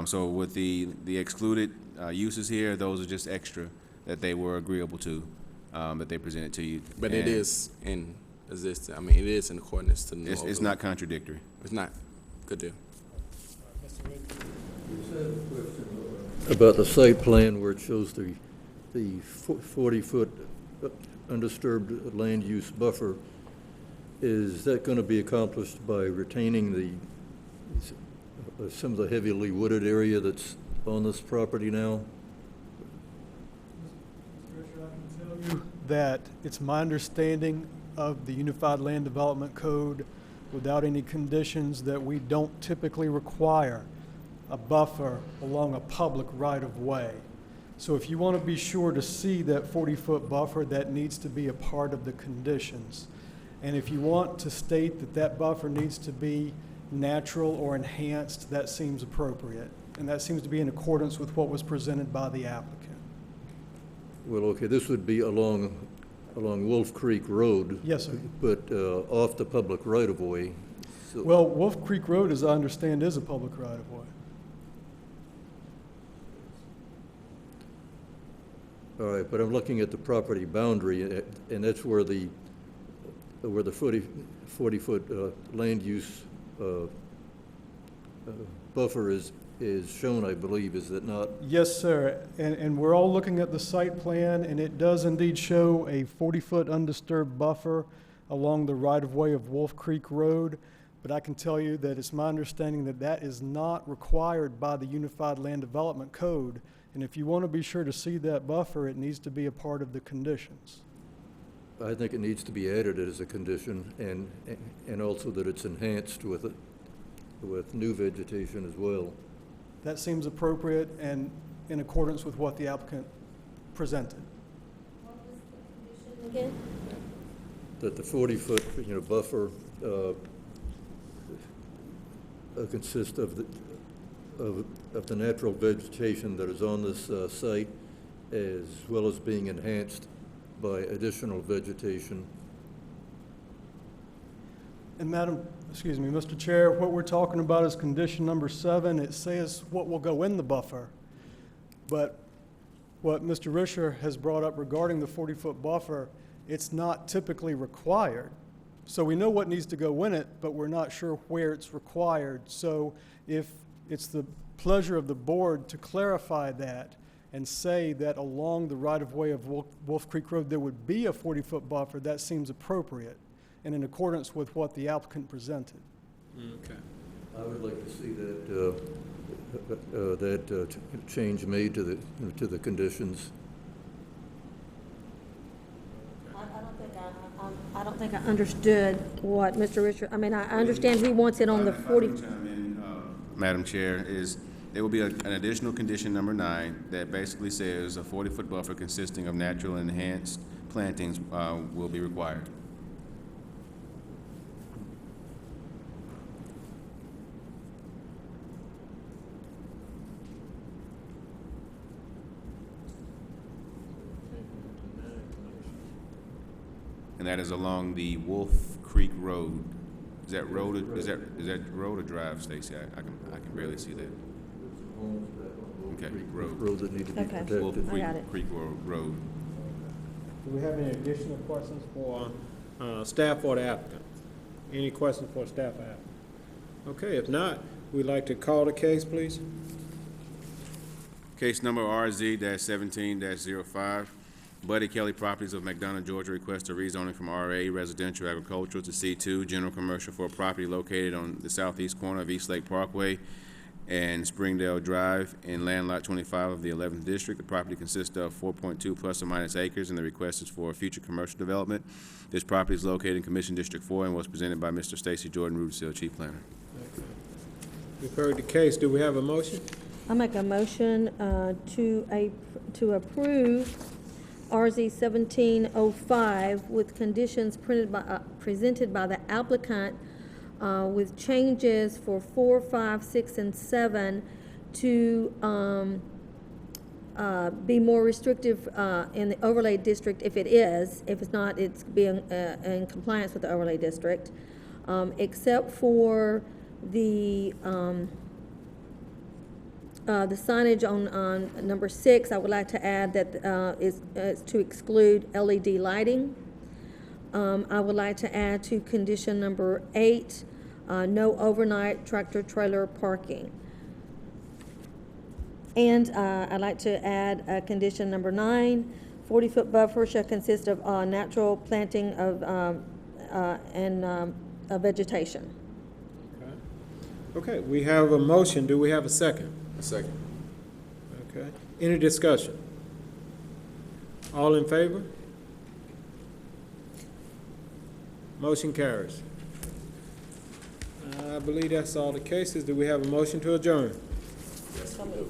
S4: So with the excluded uses here, those are just extra that they were agreeable to, that they presented to you.
S16: But it
S4: And
S16: is in existence, I mean, it is in accordance to the new overlay.
S4: It's not contradictory.
S16: It's not. Good deal.
S2: About the site plan where it shows the 40-foot undisturbed land use buffer, is that going to be accomplished by retaining some of the heavily wooded area that's on this property now?
S5: That it's my understanding of the Unified Land Development Code, without any conditions, that we don't typically require a buffer along a public right-of-way. So if you want to be sure to see that 40-foot buffer, that needs to be a part of the conditions. And if you want to state that that buffer needs to be natural or enhanced, that seems appropriate. And that seems to be in accordance with what was presented by the applicant.
S2: Well, okay, this would be along Wolf Creek Road.
S5: Yes, sir.
S2: But off the public right-of-way. So-
S5: Well, Wolf Creek Road, as I understand, is a public right-of-way.
S2: All right, but I'm looking at the property boundary, and that's where the 40-foot land use buffer is is shown, I believe, is it not?
S5: Yes, sir. And we're all looking at the site plan, and it does indeed show a 40-foot undisturbed buffer along the right-of-way of Wolf Creek Road. But I can tell you that it's my understanding that that is not required by the Unified Land Development Code. And if you want to be sure to see that buffer, it needs to be a part of the conditions.
S2: I think it needs to be added as a condition, and also that it's enhanced with new vegetation as well.
S5: That seems appropriate and in accordance with what the applicant presented.
S1: What was the condition again?
S2: That the 40-foot, buffer consists of the natural vegetation that is on this site, as well as being enhanced by additional vegetation.
S5: And Mr. Chair, what we're talking about is condition number 7. It says what will go in the buffer. But what Mr. Risher has brought up regarding the 40-foot buffer, it's not typically required. So we know what needs to go in it, but we're not sure where it's required. So if it's the pleasure of the board to clarify that and say that along the right-of-way of Wolf Creek Road there would be a 40-foot buffer, that seems appropriate and in accordance with what the applicant presented.
S8: Okay.
S2: I would like to see that change made to the conditions.
S1: I don't think I understood what Mr. Richard, I mean, I understand he wants it on the 40.
S4: Madam Chair, there will be an additional condition number 9 that basically says a 40-foot buffer consisting of natural and enhanced plantings will be required. And that is along the Wolf Creek Road. Is that road? Is that road or drive, Stacy? I can barely see that. Okay, road.
S2: Road that need to be protected.
S4: Wolf Creek Road.
S8: Do we have any additional questions for staff or the applicant? Any questions for staff or applicant? Okay, if not, we'd like to call the case, please.
S4: Case number RZ-17-05. Buddy Kelly Properties of McDonough, Georgia requests a rezoning from RA Residential Agricultural to C2 General Commercial for a property located on the southeast corner of East Lake Parkway and Springdale Drive in land lot 25 of the 11th District. The property consists of 4.2 plus or minus acres, and the request is for future commercial development. This property is located in Commission District 4 and was presented by Mr. Stacy Jordan, Rudisill, Chief Planner.
S8: Okay. We've heard the case. Do we have a motion?
S1: I make a motion to approve RZ 1705 with conditions presented by the applicant with changes for 4, 5, 6, and 7 to be more restrictive in the overlay district if it is. If it's not, it's being in compliance with the overlay district, except for the signage on number 6. I would like to add that is to exclude LED lighting. I would like to add to condition number 8, no overnight tractor trailer parking. And I'd like to add condition number 9, 40-foot buffer shall consist of natural planting of vegetation.
S8: Okay, we have a motion. Do we have a second?
S16: A second.
S8: Okay. Any discussion? All in favor? Motion carries. I believe that's all the cases. Do we have a motion to adjourn?
S16: Yes, we do.